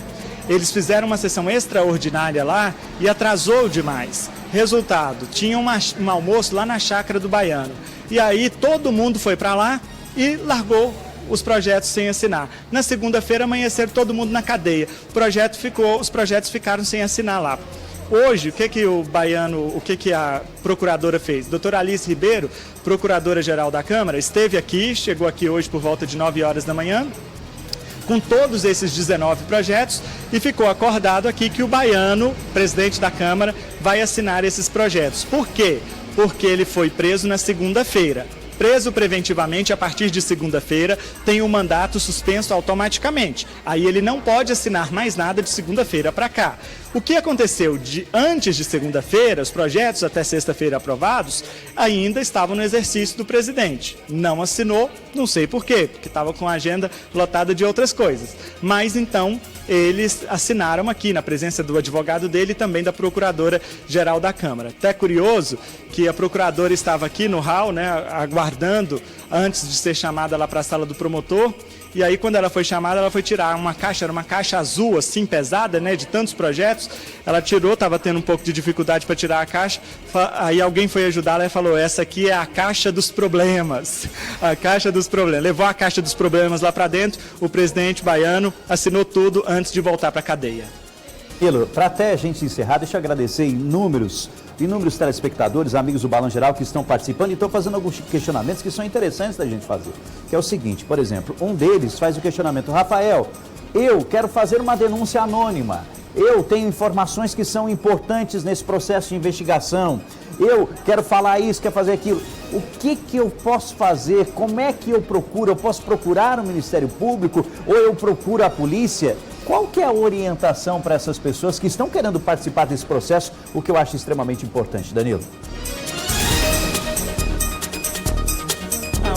eles fizeram uma sessão extraordinária lá e atrasou demais. Resultado, tinha um almoço lá na chácara do Baiano. E aí todo mundo foi para lá e largou os projetos sem assinar. Na segunda-feira amanheceram todo mundo na cadeia. Os projetos ficaram sem assinar lá. Hoje, o que a procuradora fez? Doutora Alice Ribeiro, procuradora-geral da Câmara, esteve aqui, chegou aqui hoje por volta de 9 horas da manhã, com todos esses 19 projetos, e ficou acordado aqui que o Baiano, presidente da Câmara, vai assinar esses projetos. Por quê? Porque ele foi preso na segunda-feira. preso preventivamente a partir de segunda-feira tem o mandato suspenso automaticamente. Aí ele não pode assinar mais nada de segunda-feira para cá. O que aconteceu antes de segunda-feira, os projetos até sexta-feira aprovados, ainda estavam no exercício do presidente. Não assinou, não sei por quê, porque estava com a agenda lotada de outras coisas. Mas então eles assinaram aqui, na presença do advogado dele e também da Procuradora-Geral da Câmara. Até curioso que a Procuradora estava aqui no hall, né, aguardando antes de ser chamada lá para a sala do promotor. E aí, quando ela foi chamada, ela foi tirar uma caixa, era uma caixa azul, assim, pesada, né, de tantos projetos. Ela tirou, estava tendo um pouco de dificuldade para tirar a caixa. Aí alguém foi ajudá-la e falou, essa aqui é a caixa dos problemas. A caixa dos problemas. Levou a caixa dos problemas lá para dentro, o presidente baiano assinou tudo antes de voltar para a cadeia. Para até a gente encerrar, deixa eu agradecer inúmeros telespectadores, amigos do Balanço Geral que estão participando e estão fazendo alguns questionamentos que são interessantes da gente fazer. Que é o seguinte, por exemplo, um deles faz o questionamento, Rafael, eu quero fazer uma denúncia anônima, eu tenho informações que são importantes nesse processo de investigação, eu quero falar isso, quero fazer aquilo. O que eu posso fazer? Como é que eu procuro? Eu posso procurar o Ministério Público ou eu procuro a polícia? Qual que é a orientação para essas pessoas que estão querendo participar desse processo, o que eu acho extremamente importante, Danilo?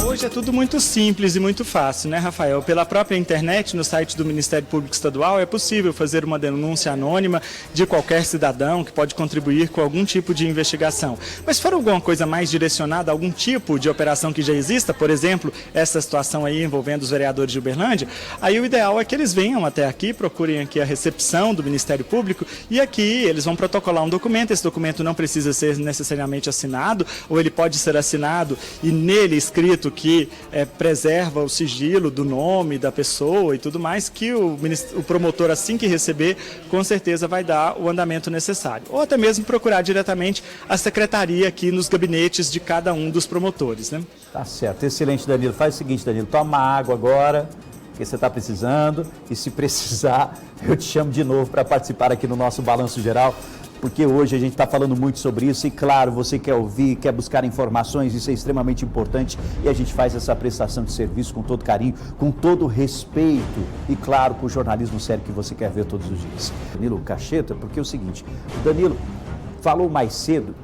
Hoje é tudo muito simples e muito fácil, né, Rafael? Pela própria internet, no site do Ministério Público Estadual, é possível fazer uma denúncia anônima de qualquer cidadão que pode contribuir com algum tipo de investigação. Mas se for alguma coisa mais direcionada a algum tipo de operação que já exista, por exemplo, essa situação aí envolvendo os vereadores de Uberlândia, aí o ideal é que eles venham até aqui, procurem aqui a recepção do Ministério Público e aqui eles vão protocolar um documento. Esse documento não precisa ser necessariamente assinado, ou ele pode ser assinado e nele escrito que preserva o sigilo do nome da pessoa e tudo mais, que o promotor, assim que receber, com certeza vai dar o andamento necessário. Ou até mesmo procurar diretamente a secretaria aqui nos gabinetes de cada um dos promotores, né? Tá certo, excelente, Danilo. Faz o seguinte, Danilo, toma água agora, que você está precisando, e se precisar, eu te chamo de novo para participar aqui no nosso Balanço Geral, porque hoje a gente está falando muito sobre isso e, claro, você quer ouvir, quer buscar informações, isso é extremamente importante e a gente faz essa prestação de serviço com todo carinho, com todo respeito e, claro, com o jornalismo sério que você quer ver todos os dias. Danilo Cacheta, porque é o seguinte, o Danilo falou mais cedo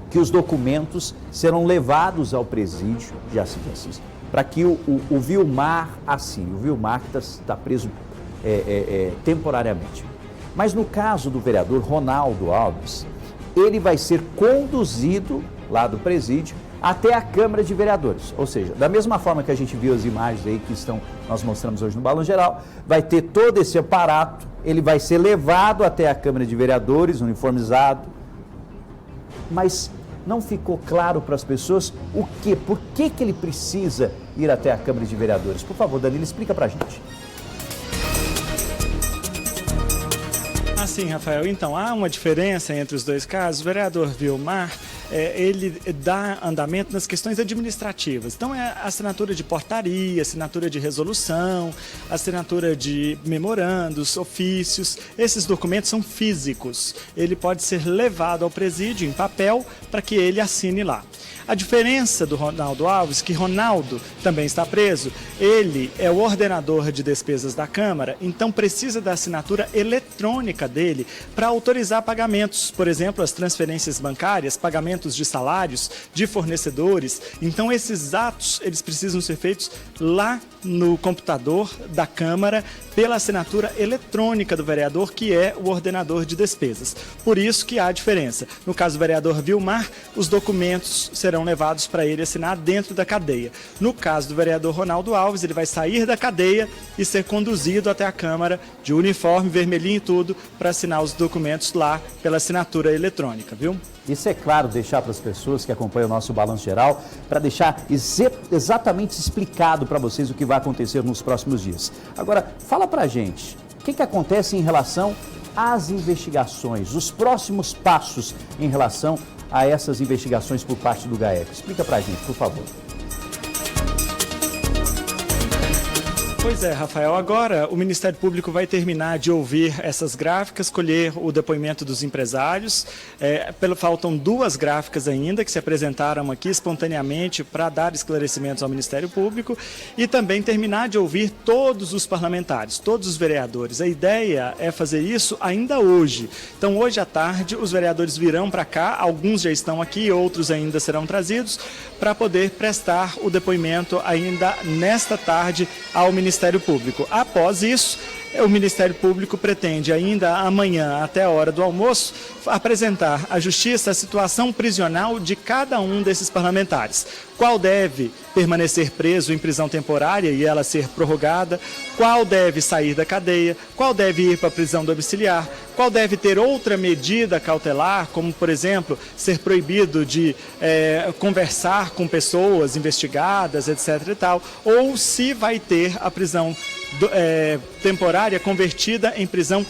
que os documentos serão levados ao presídio de Assis, para que o Vilmar assine, o Vilmar que está preso temporariamente. Mas no caso do vereador Ronaldo Alves, ele vai ser conduzido lá do presídio até a Câmara de Vereadores. Ou seja, da mesma forma que a gente viu as imagens aí que nós mostramos hoje no Balanço Geral, vai ter todo esse aparato, ele vai ser levado até a Câmara de Vereadores, uniformizado, mas não ficou claro para as pessoas por que ele precisa ir até a Câmara de Vereadores. Por favor, Danilo, explica para a gente. Sim, Rafael. Então, há uma diferença entre os dois casos. O vereador Vilmar, ele dá andamento nas questões administrativas. Então, é assinatura de portaria, assinatura de resolução, assinatura de memorandos, ofícios. Esses documentos são físicos. Ele pode ser levado ao presídio em papel para que ele assine lá. A diferença do Ronaldo Alves, que Ronaldo também está preso, ele é o ordenador de despesas da Câmara, então precisa da assinatura eletrônica dele para autorizar pagamentos, por exemplo, as transferências bancárias, pagamentos de salários, de fornecedores. Então esses atos, eles precisam ser feitos lá no computador da Câmara pela assinatura eletrônica do vereador, que é o ordenador de despesas. Por isso que há diferença. No caso do vereador Vilmar, os documentos serão levados para ele assinar dentro da cadeia. No caso do vereador Ronaldo Alves, ele vai sair da cadeia e ser conduzido até a Câmara de uniforme, vermelhinho e tudo, para assinar os documentos lá pela assinatura eletrônica, viu? Isso é claro deixar para as pessoas que acompanham o nosso Balanço Geral, para deixar exatamente explicado para vocês o que vai acontecer nos próximos dias. Agora, fala para a gente, o que acontece em relação às investigações, os próximos passos em relação a essas investigações por parte do GAECO? Explica para a gente, por favor. Pois é, Rafael, agora o Ministério Público vai terminar de ouvir essas gráficas, colher o depoimento dos empresários. Faltam 2 gráficas ainda que se apresentaram aqui espontaneamente para dar esclarecimentos ao Ministério Público e também terminar de ouvir todos os parlamentares, todos os vereadores. A ideia é fazer isso ainda hoje. Então, hoje à tarde, os vereadores virão para cá, alguns já estão aqui, outros ainda serão trazidos, para poder prestar o depoimento ainda nesta tarde ao Ministério Público. Após isso, o Ministério Público pretende ainda amanhã, até a hora do almoço, apresentar à Justiça a situação prisional de cada um desses parlamentares. Qual deve permanecer preso em prisão temporária e ela ser prorrogada, qual deve sair da cadeia, qual deve ir para a prisão domiciliar, qual deve ter outra medida cautelar, como, por exemplo, ser proibido de conversar com pessoas investigadas, etc. e tal, ou se vai ter a prisão temporária convertida em prisão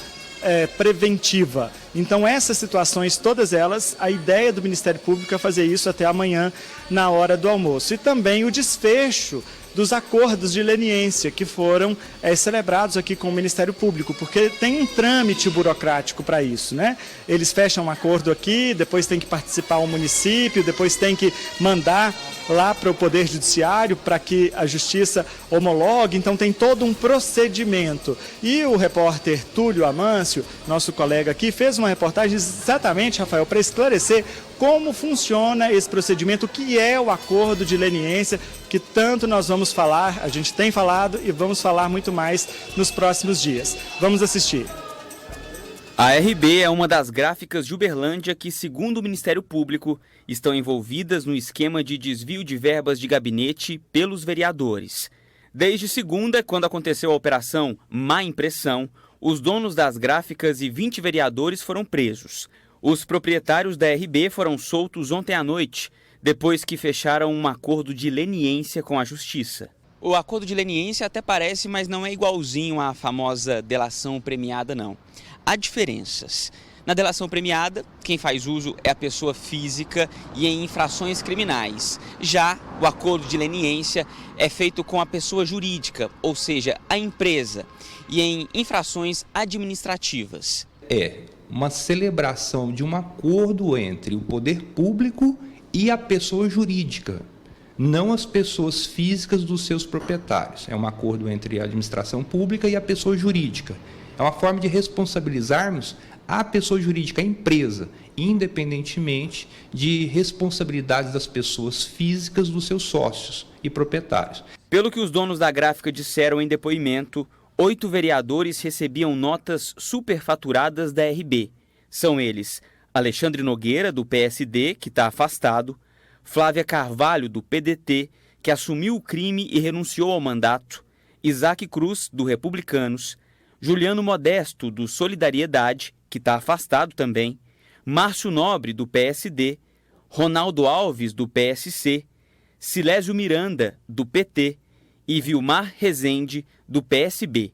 preventiva. Então, essas situações, todas elas, a ideia do Ministério Público é fazer isso até amanhã, na hora do almoço. E também o desfecho dos acordos de leniência que foram celebrados aqui com o Ministério Público, porque tem um trâmite burocrático para isso, né? Eles fecham um acordo aqui, depois tem que participar o município, depois tem que mandar lá para o Poder Judiciário para que a Justiça homologue, então tem todo um procedimento. E o repórter Túlio Amâncio, nosso colega aqui, fez uma reportagem exatamente, Rafael, para esclarecer como funciona esse procedimento, o que é o acordo de leniência, que tanto nós vamos falar, a gente tem falado e vamos falar muito mais nos próximos dias. Vamos assistir. A RB é uma das gráficas de Uberlândia que, segundo o Ministério Público, estão envolvidas no esquema de desvio de verbas de gabinete pelos vereadores. Desde segunda, quando aconteceu a operação Má Impressão, os donos das gráficas e 20 vereadores foram presos. Os proprietários da RB foram soltos ontem à noite, depois que fecharam um acordo de leniência com a Justiça. O acordo de leniência até parece, mas não é igualzinho à famosa delação premiada, não. Há diferenças. Na delação premiada, quem faz uso é a pessoa física e em infrações criminais. Já o acordo de leniência é feito com a pessoa jurídica, ou seja, a empresa, e em infrações administrativas. É uma celebração de um acordo entre o poder público e a pessoa jurídica, não as pessoas físicas dos seus proprietários. É um acordo entre a administração pública e a pessoa jurídica. É uma forma de responsabilizarmos a pessoa jurídica, a empresa, independentemente de responsabilidades das pessoas físicas dos seus sócios e proprietários. Pelo que os donos da gráfica disseram em depoimento, 8 vereadores recebiam notas superfaturadas da RB. São eles Alexandre Nogueira, do PSD, que está afastado, Flávia Carvalho, do PDT, que assumiu o crime e renunciou ao mandato, Isaac Cruz, do Republicanos, Juliano Modesto, do Solidariedade, que está afastado também, Márcio Nobre, do PSD, Ronaldo Alves, do PSC, Silésio Miranda, do PT, e Vilmar Rezende, do PSB.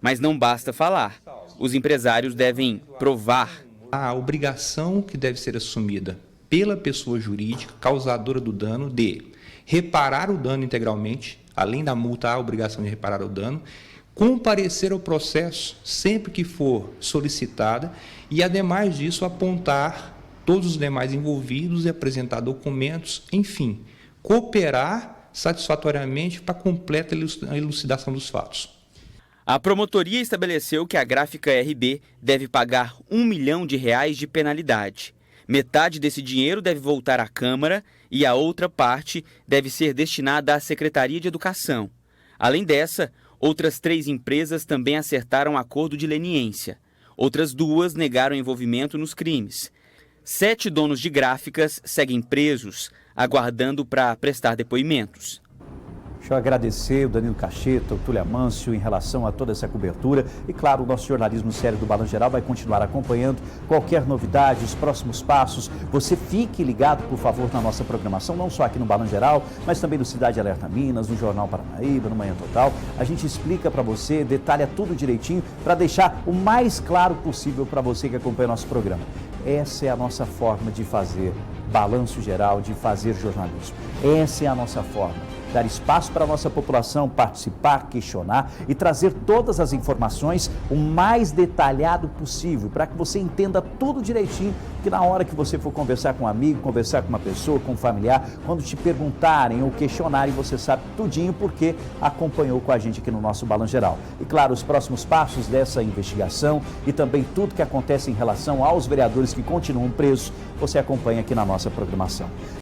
Mas não basta falar. Os empresários devem provar. A obrigação que deve ser assumida pela pessoa jurídica causadora do dano de reparar o dano integralmente, além da multa, há a obrigação de reparar o dano, comparecer ao processo sempre que for solicitada e, ademais disso, apontar todos os demais envolvidos e apresentar documentos, enfim, cooperar satisfatoriamente para a completa elucidação dos fatos. A promotoria estabeleceu que a gráfica RB deve pagar R$1 milhão de penalidade. Metade desse dinheiro deve voltar à Câmara e a outra parte deve ser destinada à Secretaria de Educação. Além dessa, outras 3 empresas também acertaram acordo de leniência. Outras 2 negaram envolvimento nos crimes. 7 donos de gráficas seguem presos, aguardando para prestar depoimentos. Deixa eu agradecer o Danilo Cacheta, o Túlio Amâncio em relação a toda essa cobertura. E claro, o nosso jornalismo sério do Balanço Geral vai continuar acompanhando qualquer novidade, os próximos passos. Você fique ligado, por favor, na nossa programação, não só aqui no Balanço Geral, mas também no Cidade Alerta Minas, no Jornal Paranaíba, no Manhã Total. A gente explica para você, detalha tudo direitinho para deixar o mais claro possível para você que acompanha nosso programa. Essa é a nossa forma de fazer balanço geral, de fazer jornalismo. Essa é a nossa forma. dar espaço para a nossa população participar, questionar e trazer todas as informações o mais detalhado possível, para que você entenda tudo direitinho, que na hora que você for conversar com um amigo, conversar com uma pessoa, com um familiar, quando te perguntarem ou questionarem, você sabe tudinho porque acompanhou com a gente aqui no nosso Balanço Geral. E claro, os próximos passos dessa investigação e também tudo que acontece em relação aos vereadores que continuam presos, você acompanha aqui na nossa programação.